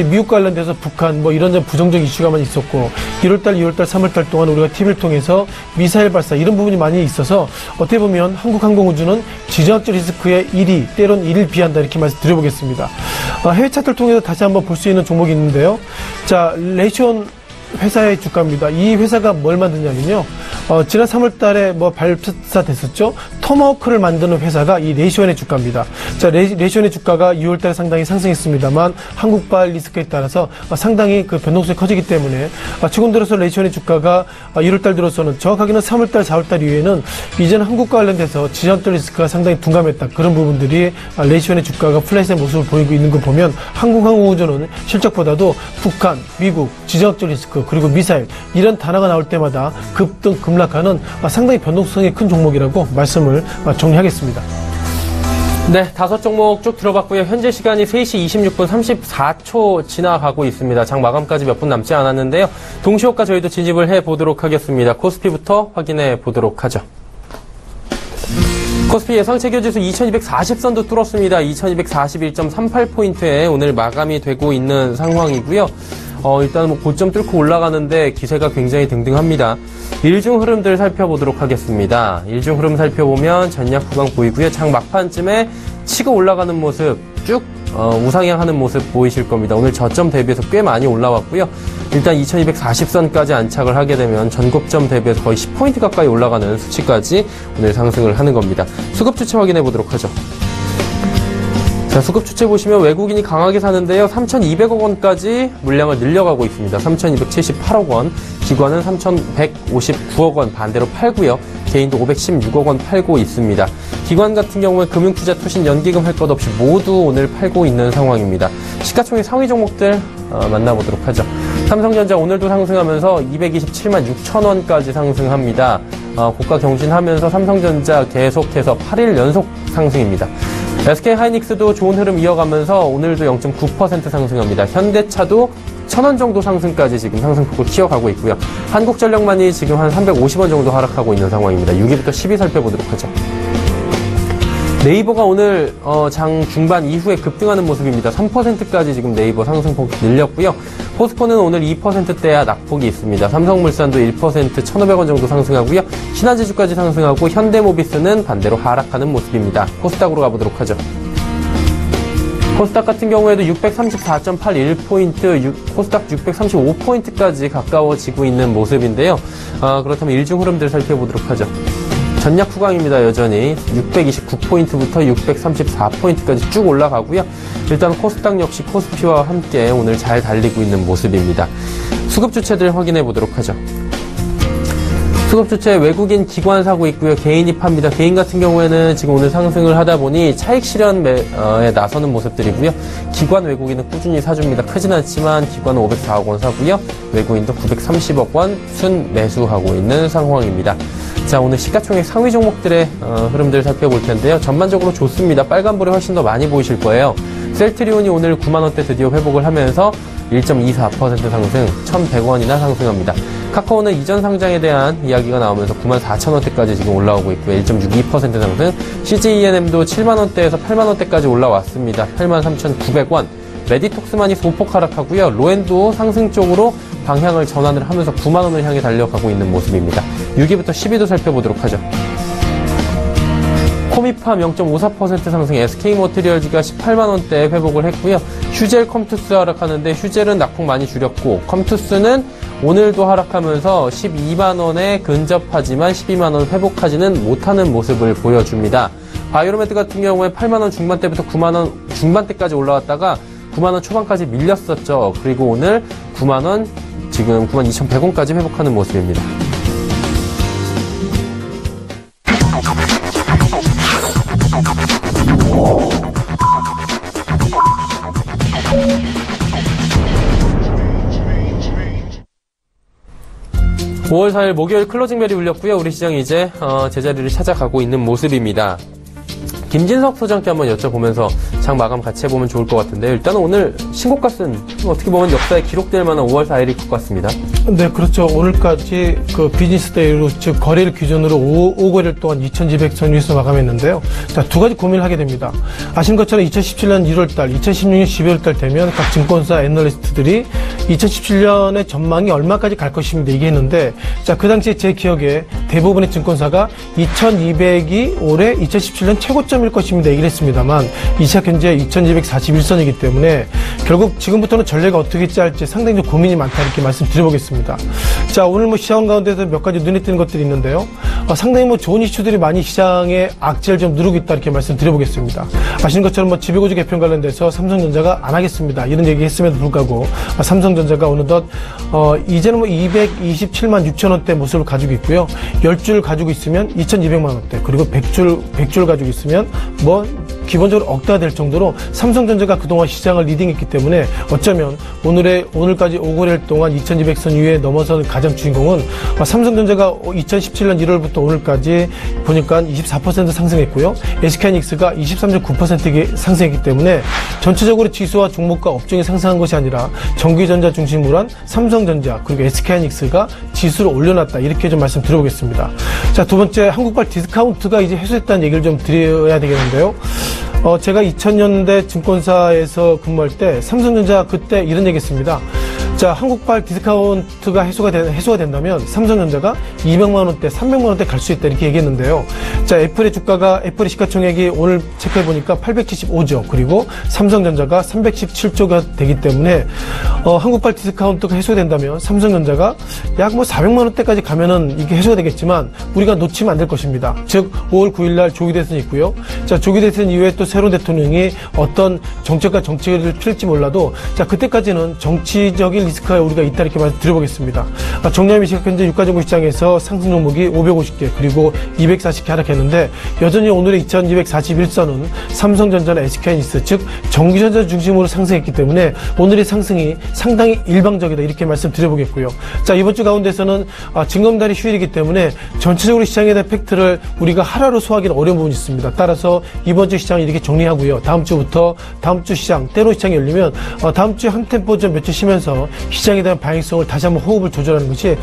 미국 관련돼서 북한 이런 부정적 이슈가 많이 있었고 1월달, 2월달, 3월달 동안 우리가 TV를 통해서 미사일 발사 이런 부분이 많이 있어서 어떻게 보면 한국항공우주는 지정학적 리스크의 1위 때론 1을 비한다 이렇게 말씀드려보겠습니다. 해외 차트를 통해서 다시 한번 볼 수 있는 종목이 있는데요. 자, 레이션 회사의 주가입니다. 이 회사가 뭘 만드냐면요. 지난 3월 달에 발사됐었죠. 토마호크를 만드는 회사가 이 레이시온의 주가입니다. 자, 레이시온의 주가가 6월 달에 상당히 상승했습니다만 한국발 리스크에 따라서 상당히 그 변동성이 커지기 때문에 최근 들어서 레이시온의 주가가 1월 달 들어서는 정확하게는 3월 달, 4월 달 이후에는 이제는 한국과 관련돼서 지정학적 리스크가 상당히 둔감했다. 그런 부분들이 레이시온의 주가가 플랫의 모습을 보이고 있는 거 보면 한국항공우주는 실적보다도 북한, 미국, 지정학적 리스크 그리고 미사일 이런 단어가 나올 때마다 급등 급락하는 상당히 변동성이 큰 종목이라고 말씀을 정리하겠습니다. 네, 5종목 쭉 들어봤고요. 현재 시간이 3시 26분 34초 지나가고 있습니다. 장 마감까지 몇 분 남지 않았는데요. 동시호가 저희도 진입을 해보도록 하겠습니다. 코스피부터 확인해 보도록 하죠. 코스피 예상체결지수 2240선도 뚫었습니다. 2241.38포인트에 오늘 마감이 되고 있는 상황이고요. 일단 고점 뚫고 올라가는데 기세가 굉장히 등등합니다. 일중 흐름들 살펴보도록 하겠습니다. 일중 흐름 살펴보면 전략 구간 보이고요. 장 막판쯤에 치고 올라가는 모습 쭉 우상향하는 모습 보이실 겁니다. 오늘 저점 대비해서 꽤 많이 올라왔고요. 일단 2240선까지 안착을 하게 되면 전고점 대비해서 거의 10포인트 가까이 올라가는 수치까지 오늘 상승을 하는 겁니다. 수급 주체 확인해 보도록 하죠. 자, 수급 주체 보시면 외국인이 강하게 사는데요. 3,200억 원까지 물량을 늘려가고 있습니다. 3,278억 원, 기관은 3,159억 원 반대로 팔고요. 개인도 516억 원 팔고 있습니다. 기관 같은 경우에 금융투자, 투신, 연기금 할 것 없이 모두 오늘 팔고 있는 상황입니다. 시가총액 상위 종목들 만나보도록 하죠. 삼성전자 오늘도 상승하면서 227만 6천 원까지 상승합니다. 고가 경신하면서 삼성전자 계속해서 8일 연속 상승입니다. SK하이닉스도 좋은 흐름 이어가면서 오늘도 0.9% 상승합니다. 현대차도 1,000원 정도 상승까지 지금 상승폭을 키워가고 있고요. 한국전력만이 지금 한 350원 정도 하락하고 있는 상황입니다. 6위부터 10위 살펴보도록 하죠. 네이버가 오늘 장 중반 이후에 급등하는 모습입니다. 3%까지 지금 네이버 상승폭 늘렸고요. 포스코는 오늘 2%대야 낙폭이 있습니다. 삼성물산도 1% 1,500원 정도 상승하고요. 신한지주까지 상승하고 현대모비스는 반대로 하락하는 모습입니다. 코스닥으로 가보도록 하죠. 코스닥 같은 경우에도 634.81포인트, 코스닥 635포인트까지 가까워지고 있는 모습인데요. 그렇다면 일중 흐름들 살펴보도록 하죠. 전략 후강입니다. 여전히 629포인트부터 634포인트까지 쭉 올라가고요. 일단 코스닥 역시 코스피와 함께 오늘 잘 달리고 있는 모습입니다. 수급 주체들 확인해 보도록 하죠. 수급 주체 외국인 기관 사고 있고요. 개인이 팝니다. 개인 같은 경우에는 지금 오늘 상승을 하다 보니 차익 실현에 나서는 모습들이고요. 기관 외국인은 꾸준히 사줍니다. 크진 않지만 기관은 504억 원 사고요. 외국인도 930억 원 순 매수하고 있는 상황입니다. 자, 오늘 시가총액 상위 종목들의 흐름들 살펴볼 텐데요. 전반적으로 좋습니다. 빨간불이 훨씬 더 많이 보이실 거예요. 셀트리온이 오늘 9만원대 드디어 회복을 하면서 1.24% 상승, 1,100원이나 상승합니다. 카카오는 이전 상장에 대한 이야기가 나오면서 94,000원대까지 지금 올라오고 있고요. 1.62% 상승. CJENM도 7만원대에서 8만원대까지 올라왔습니다. 83,900원. 메디톡스만이 소폭 하락하고요. 로엔도 상승 쪽으로 방향을 전환을 하면서 9만원을 향해 달려가고 있는 모습입니다. 6위부터 10위도 살펴보도록 하죠. 코미팜 0.54% 상승, SK머티리얼즈가 18만원대에 회복을 했고요. 휴젤 컴투스 하락하는데 휴젤은 낙폭 많이 줄였고 컴투스는 오늘도 하락하면서 12만원에 근접하지만 12만원 회복하지는 못하는 모습을 보여줍니다. 바이오로메드 같은 경우에 8만원 중반대부터 9만원 중반대까지 올라왔다가 9만원 초반까지 밀렸었죠. 그리고 오늘 9만원, 지금 92,100원까지 회복하는 모습입니다. (5월 4일) 목요일 클로징벨이 울렸고요. 우리 시장이 이제 제자리를 찾아가고 있는 모습입니다. 김진석 소장께 한번 여쭤보면서 장 마감 같이 해보면 좋을 것 같은데, 일단은 오늘 신고가 쓴 어떻게 보면 역사에 기록될 만한 5월 4일일 것 같습니다. 네, 그렇죠. 오늘까지 그 비즈니스 데이로, 즉 거래일 기준으로 5거래일 동안 2,200선 위에서 마감했는데요. 자, 두 가지 고민을 하게 됩니다. 아시는 것처럼 2017년 1월달, 2016년 12월달 되면 각 증권사 애널리스트들이 2017년의 전망이 얼마까지 갈 것입니다 얘기했는데, 자, 그 당시에 제 기억에 대부분의 증권사가 2,200이 올해 2017년 최고점일 것입니다 얘기를 했습니다만, 이 시각 현재 2,241선이기 때문에 결국 지금부터는 전략을 어떻게 짤지 상당히 좀 고민이 많다 이렇게 말씀드려보겠습니다. 자, 오늘 뭐 시장 가운데서 몇 가지 눈에 띄는 것들이 있는데요. 상당히 뭐 좋은 이슈들이 많이 시장의 악재를 좀 누르고 있다 이렇게 말씀드려보겠습니다. 아시는 것처럼 뭐 지배구조 개편 관련돼서 삼성전자가 안 하겠습니다 이런 얘기 했음에도 불구하고 삼성전자가 어느덧 이제는 뭐 227만 6천원대 모습을 가지고 있고요. 10줄 가지고 있으면 2,200만 원대, 그리고 100줄 가지고 있으면 뭐 기본적으로 억대가 될 정도로 삼성전자가 그동안 시장을 리딩했기 때문에 어쩌면 오늘까지 5거래일 동안 2,200선 위에 넘어서는 가장 주인공은 삼성전자가 2017년 1월부터 오늘까지 보니까 24% 상승했고요. SK하이닉스가 23.9% 상승했기 때문에 전체적으로 지수와 종목과 업종이 상승한 것이 아니라 전기전자 중심으로 한 삼성전자 그리고 SK하이닉스가 지수를 올려놨다 이렇게 좀 말씀드려보겠습니다. 자, 두 번째, 한국발 디스카운트가 이제 해소됐다는 얘기를 좀 드려야 되겠는데요. 제가 2000년대 증권사에서 근무할 때 삼성전자 그때 이런 얘기 했습니다. 자, 한국발 디스카운트가 해소가 된다면 삼성전자가 200만원대, 300만원대 갈 수 있다 이렇게 얘기했는데요. 자, 애플의 시가총액이 오늘 체크해보니까 875조, 그리고 삼성전자가 317조가 되기 때문에 한국발 디스카운트가 해소된다면 삼성전자가 약 뭐 400만원대까지 가면은 이게 해소가 되겠지만 우리가 놓치면 안 될 것입니다. 즉 5월 9일날 조기 대선이 있고요. 자, 조기 대선 이후에 또 새로운 대통령이 어떤 정책과 정책을 펼칠지 몰라도, 자, 그때까지는 정치적인 리스크가 우리가 있다 이렇게 말씀드려보겠습니다. 정리하면 시각 현재 유가정보 시장에서 상승 종목이 550개 그리고 240개 하락했는데, 여전히 오늘의 2241선은 삼성전자나 SK하이닉스 즉 전기전자 중심으로 상승했기 때문에 오늘의 상승이 상당히 일방적이다 이렇게 말씀드려보겠고요. 자, 이번 주 가운데서는 징검다리 휴일이기 때문에 전체적으로 시장에 대한 팩트를 우리가 하루로 소화하기는 어려운 부분이 있습니다. 따라서 이번 주 시장을 이렇게 정리하고요. 다음 주 시장, 때로 시장이 열리면 다음 주에 한 템포 좀 몇 주 쉬면서 시장에 대한 방향성을 다시 한번 호흡을 조절하는 것이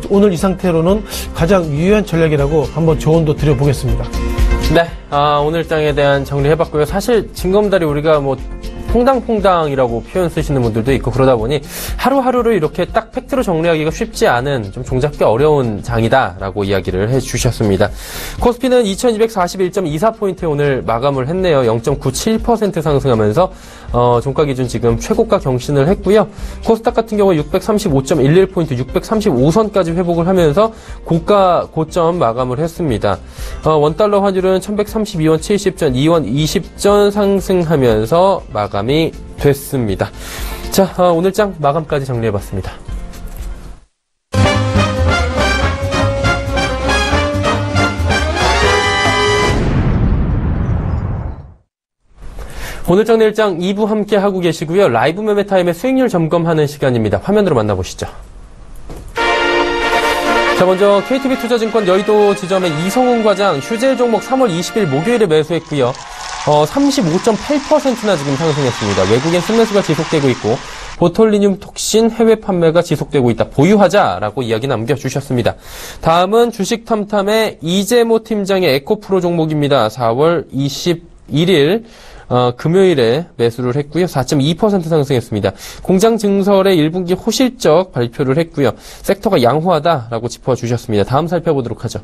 오늘 이 상태로는 가장 유효한 전략이라고 한번 조언도 드려보겠습니다. 네, 오늘 장에 대한 정리해봤고요. 사실 징검다리 우리가 뭐 퐁당퐁당이라고 표현 쓰시는 분들도 있고 그러다 보니 하루하루를 이렇게 딱 팩트로 정리하기가 쉽지 않은 좀 종잡기 어려운 장이다라고 이야기를 해주셨습니다. 코스피는 2241.24포인트에 오늘 마감을 했네요. 0.97% 상승하면서 종가 기준 지금 최고가 경신을 했고요. 코스닥 같은 경우 635.11포인트, 635선까지 회복을 하면서 고점 마감을 했습니다. 원달러 환율은 1132원 70전, 2원 20전 상승하면서 마감이 됐습니다. 자, 오늘 장 마감까지 정리해봤습니다. 오늘 장 내일장 2부 함께 하고 계시고요. 라이브 매매타임의 수익률 점검하는 시간입니다. 화면으로 만나보시죠. 자, 먼저 KTB투자증권 여의도 지점의 이성훈 과장 휴재 종목 3월 20일 목요일에 매수했고요. 35.8%나 지금 상승했습니다. 외국인 순매수가 지속되고 있고 보톨리늄 톡신 해외 판매가 지속되고 있다. 보유하자라고 이야기 남겨주셨습니다. 다음은 주식탐탐의 이재모 팀장의 에코프로 종목입니다. 4월 21일 금요일에 매수를 했고요. 4.2% 상승했습니다. 공장 증설의 1분기 호실적 발표를 했고요. 섹터가 양호하다라고 짚어주셨습니다. 다음 살펴보도록 하죠.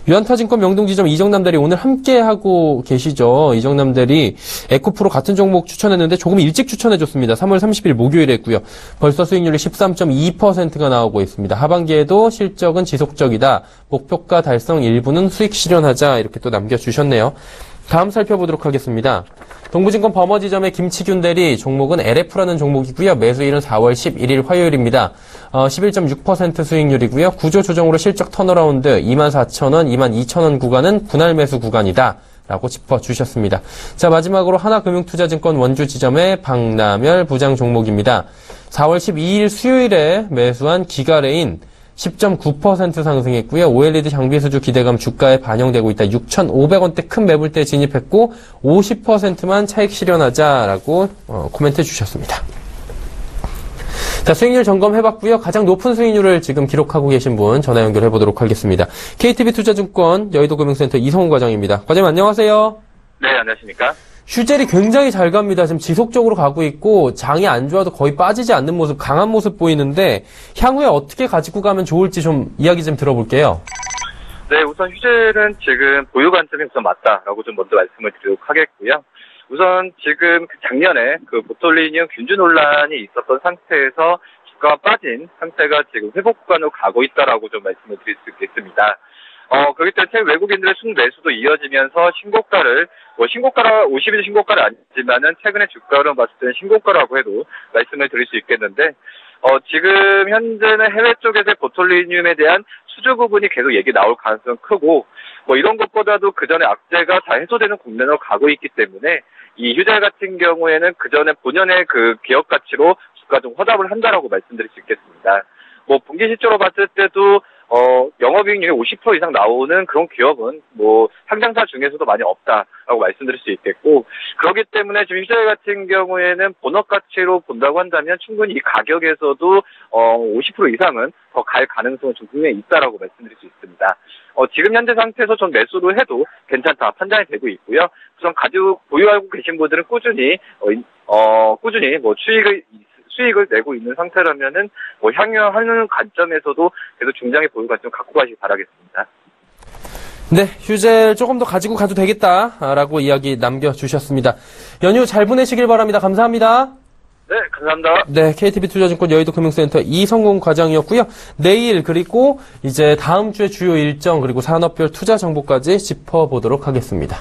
유한타증권 명동지점 이정남 대리 오늘 함께하고 계시죠. 이정남 대리 에코프로 같은 종목 추천했는데 조금 일찍 추천해줬습니다. 3월 30일 목요일에 했고요. 벌써 수익률이 13.2%가 나오고 있습니다. 하반기에도 실적은 지속적이다. 목표가 달성 일부는 수익 실현하자 이렇게 또 남겨주셨네요. 다음 살펴보도록 하겠습니다. 동부증권 버머지점의 김치균 대리 종목은 LF라는 종목이고요. 매수일은 4월 11일 화요일입니다. 11.6% 수익률이고요. 구조 조정으로 실적 턴어라운드 24,000원, 22,000원 구간은 분할 매수 구간이다. 라고 짚어주셨습니다. 자, 마지막으로 하나금융투자증권 원주지점의 박남열 부장 종목입니다. 4월 12일 수요일에 매수한 기가레인 10.9% 상승했고요. OLED 장비 수주 기대감 주가에 반영되고 있다. 6,500원대 큰 매물대 진입했고 50%만 차익 실현하자라고 코멘트 주셨습니다. 자, 수익률 점검해봤고요. 가장 높은 수익률을 지금 기록하고 계신 분 전화 연결해보도록 하겠습니다. KTB투자증권 여의도금융센터 이성훈 과장입니다. 과장님 안녕하세요. 네, 안녕하십니까. 휴젤이 굉장히 잘 갑니다. 지금 지속적으로 가고 있고 장이 안 좋아도 거의 빠지지 않는 모습, 강한 모습 보이는데 향후에 어떻게 가지고 가면 좋을지 좀 이야기 좀 들어볼게요. 네, 우선 휴젤은 지금 보유 관점이 우선 맞다라고 좀 먼저 말씀을 드리도록 하겠고요. 우선 지금 작년에 보톨리늄 균주 논란이 있었던 상태에서 주가가 빠진 상태가 지금 회복 구간으로 가고 있다라고 좀 말씀을 드릴 수 있겠습니다. 그렇기 때문에 외국인들의 순매수도 이어지면서 신고가를, 50일 신고가는 아니지만은 최근에 주가로 봤을 때는 신고가라고 해도 말씀을 드릴 수 있겠는데, 지금 현재는 해외 쪽에서 보톨리늄에 대한 수주 부분이 계속 얘기 나올 가능성은 크고, 이런 것보다도 그 전에 악재가 다 해소되는 국면으로 가고 있기 때문에, 이 휴젤 같은 경우에는 그 전에 본연의 그 기업 가치로 주가 좀 허답을 한다라고 말씀드릴 수 있겠습니다. 분기 실적으로 봤을 때도 영업이익률이 50% 이상 나오는 그런 기업은 상장사 중에서도 많이 없다라고 말씀드릴 수 있겠고, 그렇기 때문에 지금 휴젤 같은 경우에는 본업 가치로 본다고 한다면 충분히 이 가격에서도 50% 이상은 더 갈 가능성은 좀 분명히 있다라고 말씀드릴 수 있습니다. 지금 현재 상태에서 전 매수로 해도 괜찮다 판단이 되고 있고요. 우선 가지고 보유하고 계신 분들은 꾸준히 수익을 내고 있는 상태라면은 향유하는 관점에서도 계속 중장기 보유 관점 갖고 가시기 바라겠습니다. 네, 휴젤 조금 더 가지고 가도 되겠다라고 이야기 남겨주셨습니다. 연휴 잘 보내시길 바랍니다. 감사합니다. 네, 감사합니다. 네, KTB투자증권 여의도금융센터 이성훈 과장이었고요. 내일 그리고 이제 다음 주의 주요 일정 그리고 산업별 투자 정보까지 짚어보도록 하겠습니다.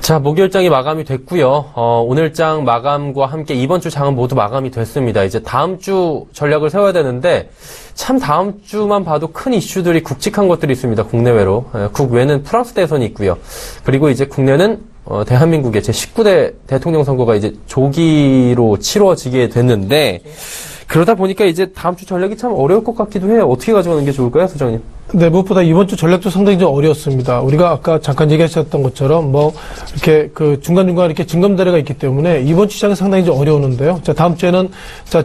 자, 목요일장이 마감이 됐고요. 오늘장 마감과 함께 이번 주 장은 모두 마감이 됐습니다. 이제 다음 주 전략을 세워야 되는데 참 다음 주만 봐도 큰 이슈들이 굵직한 것들이 있습니다. 국내외로. 국외는 프랑스 대선이 있고요. 그리고 이제 국내는 대한민국의 제19대 대통령 선거가 이제 조기로 치러지게 됐는데 그러다 보니까 이제 다음 주 전략이 참 어려울 것 같기도 해요. 어떻게 가져가는 게 좋을까요, 소장님? 네, 무엇보다 이번 주 전략도 상당히 좀 어려웠습니다. 우리가 아까 잠깐 얘기하셨던 것처럼 이렇게 중간중간 이렇게 징검다리가 있기 때문에 이번 주 시장이 상당히 좀 어려우는데요. 자, 다음 주에는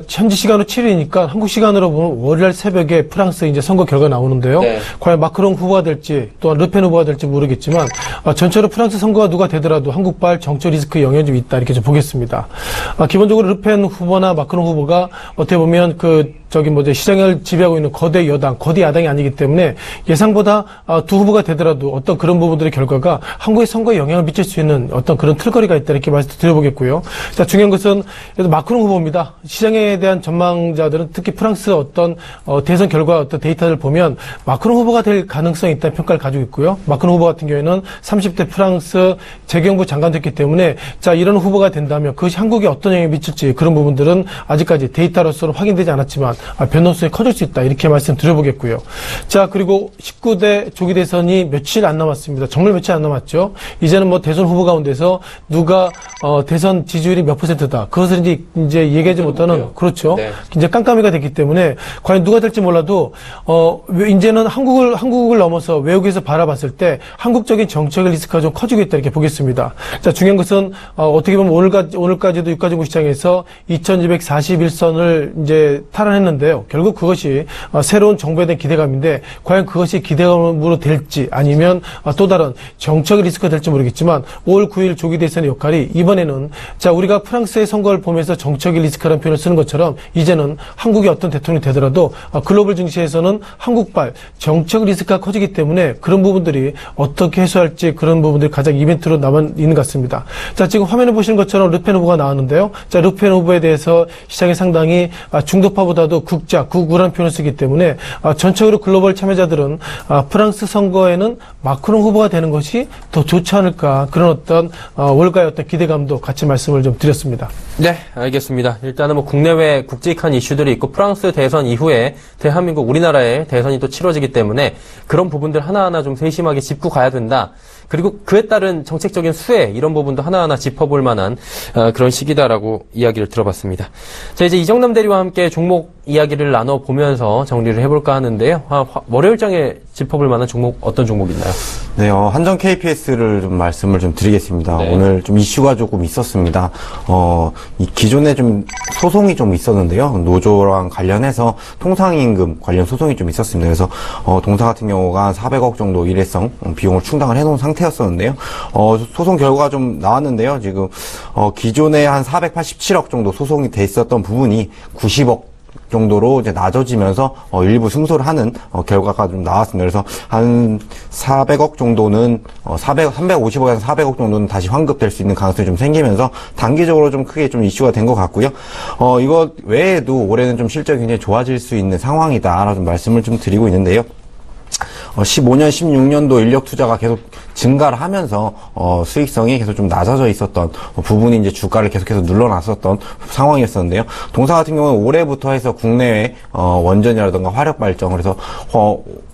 현지 시간으로 7일이니까 한국 시간으로 보면 월요일 새벽에 프랑스 이제 선거 결과 나오는데요. 네. 과연 마크롱 후보가 될지 또한 르펜 후보가 될지 모르겠지만 전체로 프랑스 선거가 누가 되더라도 한국발 정치 리스크 영향이 좀 있다 이렇게 좀 보겠습니다. 기본적으로 르펜 후보나 마크롱 후보가 어떻게 보면 시장을 지배하고 있는 거대 여당, 거대 야당이 아니기 때문에 예상보다 두 후보가 되더라도 어떤 그런 부분들의 결과가 한국의 선거에 영향을 미칠 수 있는 어떤 그런 틀거리가 있다 이렇게 말씀드려보겠고요. 자, 중요한 것은 마크롱 후보입니다. 시장에 대한 전망자들은 특히 프랑스 대선 결과 데이터를 보면 마크롱 후보가 될 가능성이 있다는 평가를 가지고 있고요. 마크롱 후보 같은 경우에는 30대 프랑스 재경부 장관 됐기 때문에 자, 이런 후보가 된다면 그것이 한국에 어떤 영향을 미칠지 그런 부분들은 아직까지 데이터로서는 확인되지 않았지만 변동성이 커질 수 있다 이렇게 말씀드려보겠고요. 자, 그리고 19대 조기 대선이 며칠 안 남았습니다. 정말 며칠 안 남았죠. 이제는 대선 후보 가운데서 누가 대선 지지율이 몇 %다. 그것을 이제 얘기하지 못하는 그렇죠. 네. 이제 깜깜이가 됐기 때문에 과연 누가 될지 몰라도 이제는 한국을 넘어서 외국에서 바라봤을 때 한국적인 정책의 리스크가 좀 커지고 있다 이렇게 보겠습니다. 자, 중요한 것은 어떻게 보면 오늘까지도 유가증권 시장에서 2241선을 이제 탈환했는데요. 결국 그것이 새로운 정부에 대한 기대감인데 과연 그것이 기대감으로 될지 아니면 또 다른 정책 리스크가 될지 모르겠지만 5월 9일 조기 대선의 역할이 이번에는 자, 우리가 프랑스의 선거를 보면서 정책의 리스크라는 표현을 쓰는 것처럼 이제는 한국의 어떤 대통령이 되더라도 글로벌 증시에서는 한국발 정책 리스크가 커지기 때문에 그런 부분들이 어떻게 해소할지 그런 부분들이 가장 이벤트로 남아 있는 것 같습니다. 자, 지금 화면에 보시는 것처럼 르펜 후보가 나왔는데요. 자, 르펜 후보에 대해서 시장이 상당히 중도파보다도 극우라는 표현을 쓰기 때문에 전체적으로 글로벌 참여자들은 프랑스 선거에는 마크롱 후보가 되는 것이 더 좋지 않을까 그런 어떤 월가의 어떤 기대감도 같이 말씀을 좀 드렸습니다. 네, 알겠습니다. 일단은 국내외 굵직한 이슈들이 있고 프랑스 대선 이후에 대한민국 우리나라의 대선이 또 치러지기 때문에 그런 부분들 하나하나 좀 세심하게 짚고 가야 된다. 그리고 그에 따른 정책적인 수혜 이런 부분도 하나하나 짚어볼 만한 그런 시기다라고 이야기를 들어봤습니다. 자, 이제 이정남 대리와 함께 종목 이야기를 나눠보면서 정리를 해볼까 하는데요. 월요일장에 짚어볼 만한 종목 어떤 종목 있나요? 네, 한정 KPS를 좀 말씀을 좀 드리겠습니다. 네. 오늘 좀 이슈가 조금 있었습니다. 이 기존에 좀 소송이 좀 있었는데요. 노조랑 관련해서 통상임금 관련 소송이 좀 있었습니다. 그래서 동사 같은 경우가 400억 정도 일회성 비용을 충당을 해놓은 상태였었는데요. 소송 결과가 좀 나왔는데요. 지금 기존에 한 487억 정도 소송이 돼 있었던 부분이 90억 정도로 이제 낮아지면서 일부 승소를 하는 결과가 좀 나왔습니다. 그래서 한 400억 정도는 350억에서 400억 정도는 다시 환급될 수 있는 가능성이 좀 생기면서 단기적으로 좀 크게 좀 이슈가 된 것 같고요. 이거 외에도 올해는 좀 실적이 굉장히 좋아질 수 있는 상황이다라고 말씀을 좀 드리고 있는데요. 15년, 16년도 인력 투자가 계속 증가를 하면서 수익성이 계속 좀 낮아져 있었던 부분이 이제 주가를 계속해서 눌러놨었던 상황이었었는데요. 동사 같은 경우는 올해부터 해서 국내외 원전이라든가 화력 발전, 그래서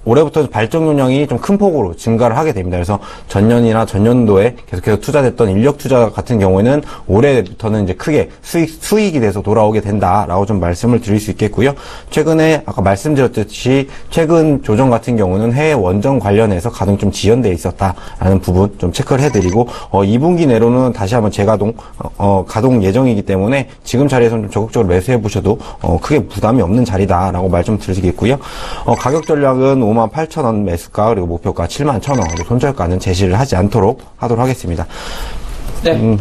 올해부터 발전 용량이 좀 큰 폭으로 증가를 하게 됩니다. 그래서 전년이나 전년도에 계속해서 투자됐던 인력 투자 같은 경우에는 올해부터는 이제 크게 수익이 돼서 돌아오게 된다라고 좀 말씀을 드릴 수 있겠고요. 최근에 아까 말씀드렸듯이 최근 조정 같은 경우는 해외 원전 관련해서 가동 좀 지연돼 있었다라는 부분 좀 체크를 해드리고 2분기 내로는 다시 한번 재가동 가동 예정이기 때문에 지금 자리에서는 좀 적극적으로 매수해 보셔도 크게 부담이 없는 자리다라고 말씀 드리겠고요. 가격 전략은 58,000원 매수가 그리고 목표가 71,000원 그리고 손절가는 제시를 하지 않도록 하도록 하겠습니다. 네.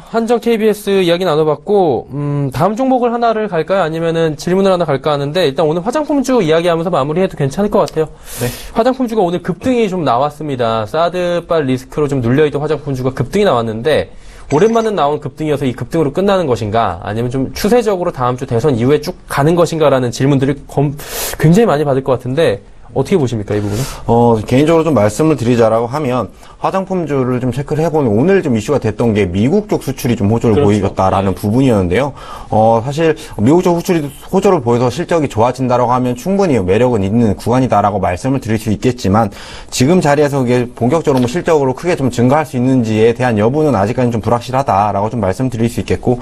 한정 KBS 이야기 나눠봤고, 다음 종목을 하나를 갈까요? 아니면은 질문을 하나 갈까 하는데, 일단 오늘 화장품주 이야기하면서 마무리해도 괜찮을 것 같아요. 네. 화장품주가 오늘 급등이 좀 나왔습니다. 사드발 리스크로 좀 눌려있던 화장품주가 급등이 나왔는데, 오랜만에 나온 급등이어서 이 급등으로 끝나는 것인가, 아니면 좀 추세적으로 다음 주 대선 이후에 쭉 가는 것인가라는 질문들을 굉장히 많이 받을 것 같은데, 어떻게 보십니까, 이 부분은? 개인적으로 좀 말씀을 드리자라고 하면 화장품주를 좀 체크를 해보면 오늘 좀 이슈가 됐던 게 미국 쪽 수출이 좀 호조를 보이겠다라는 부분이었는데요. 사실 미국 쪽 수출이 호조를 보여서 실적이 좋아진다라고 하면 충분히 매력은 있는 구간이다라고 말씀을 드릴 수 있겠지만 지금 자리에서 이게 본격적으로 뭐 실적으로 크게 좀 증가할 수 있는지에 대한 여부는 아직까지는 좀 불확실하다라고 좀 말씀드릴 수 있겠고,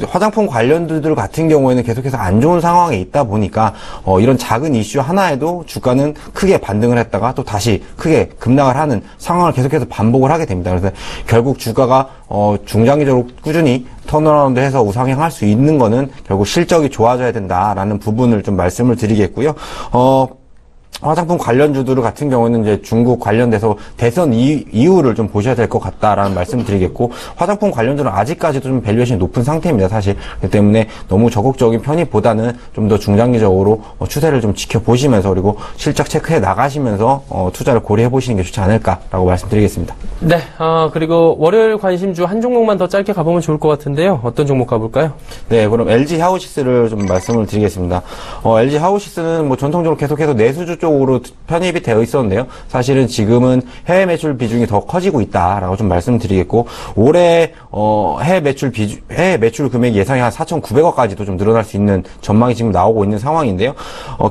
화장품 관련주들 같은 경우에는 계속해서 안 좋은 상황에 있다 보니까 이런 작은 이슈 하나에도 주가는 크게 반등을 했다가 또 다시 크게 급락을 하는 상황을 계속해서 반복을 하게 됩니다. 그래서 결국 주가가 중장기적으로 꾸준히 턴어라운드 해서 우상향할 수 있는 거는 결국 실적이 좋아져야 된다라는 부분을 좀 말씀을 드리겠고요. 화장품 관련주들 같은 경우는 이제 중국 관련돼서 대선 이후를 좀 보셔야 될 것 같다라는 말씀을 드리겠고, 화장품 관련주는 아직까지도 좀 밸류에이션이 높은 상태입니다, 사실. 그렇기 때문에 너무 적극적인 편의보다는 좀 더 중장기적으로 추세를 좀 지켜보시면서 그리고 실적 체크해 나가시면서 투자를 고려해 보시는 게 좋지 않을까라고 말씀드리겠습니다. 네, 그리고 월요일 관심주 한 종목만 더 짧게 가보면 좋을 것 같은데요. 어떤 종목 가볼까요? 네, 그럼 LG 하우시스를 좀 말씀을 드리겠습니다. LG 하우시스는 뭐 전통적으로 계속해서 내수주 쪽으로 편입이 되어 있었는데요. 사실은 지금은 해외 매출 비중이 더 커지고 있다라고 좀 말씀드리겠고, 올해 해외 매출 금액 예상이 한 4,900억까지도 좀 늘어날 수 있는 전망이 지금 나오고 있는 상황인데요.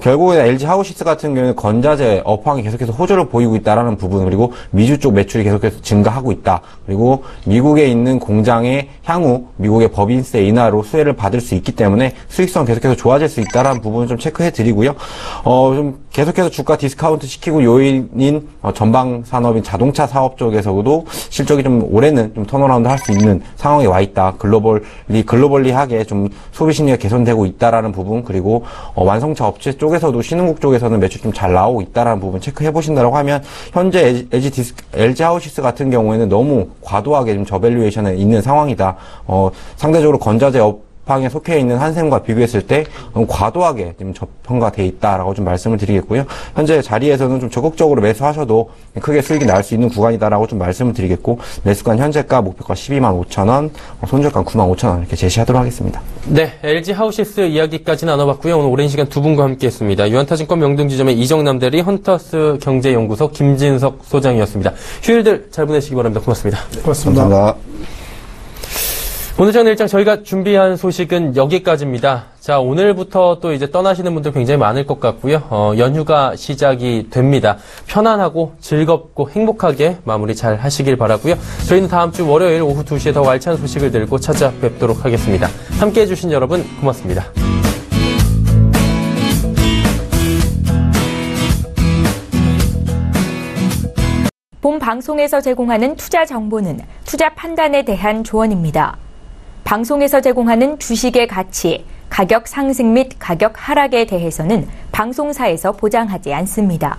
결국에 LG 하우시스 같은 경우에는 건자재 업황이 계속해서 호조를 보이고 있다라는 부분, 그리고 미주 쪽 매출이 계속해서 증가하고 있다. 그리고 미국에 있는 공장의 향후 미국의 법인세 인하로 수혜를 받을 수 있기 때문에 수익성 계속해서 좋아질 수 있다라는 부분을 좀 체크해 드리고요. 좀 계속해서 주가 디스카운트 시키고 요인인 전방 산업인 자동차 사업 쪽에서도 실적이 좀 올해는 좀 턴어라운드 할 수 있는 상황에 와 있다. 글로벌리하게 좀 소비 심리가 개선되고 있다라는 부분, 그리고 완성차 업체 쪽에서도 신흥국 쪽에서는 매출 좀 잘 나오고 있다라는 부분 체크해 보신다고 하면, 현재 LG 하우시스 같은 경우에는 너무 과도하게 좀 저밸류에이션에 있는 상황이다. 상대적으로 건자재 업황에 속해 있는 한샘과 비교했을 때 너무 과도하게 지금 저평가돼 있다라고 좀 말씀을 드리겠고요. 현재 자리에서는 좀 적극적으로 매수하셔도 크게 수익이 날 수 있는 구간이다라고 좀 말씀을 드리겠고, 매수가 현재가 목표가 125,000원, 손절가 95,000원 이렇게 제시하도록 하겠습니다. 네, LG 하우시스 이야기까지 나눠봤고요. 오늘 오랜 시간 두 분과 함께했습니다. 유한타증권 명등지점의 이정남 대리, 헌터스 경제연구소 김진석 소장이었습니다. 휴일들 잘 보내시기 바랍니다. 고맙습니다. 네, 고맙습니다. 감사합니다. 오늘 저는 일정 저희가 준비한 소식은 여기까지입니다. 자, 오늘부터 또 이제 떠나시는 분들 굉장히 많을 것 같고요. 연휴가 시작이 됩니다. 편안하고 즐겁고 행복하게 마무리 잘 하시길 바라고요. 저희는 다음 주 월요일 오후 2시에 더 알찬 소식을 들고 찾아뵙도록 하겠습니다. 함께해 주신 여러분 고맙습니다. 본 방송에서 제공하는 투자 정보는 투자 판단에 대한 조언입니다. 방송에서 제공하는 주식의 가치, 가격 상승 및 가격 하락에 대해서는 방송사에서 보장하지 않습니다.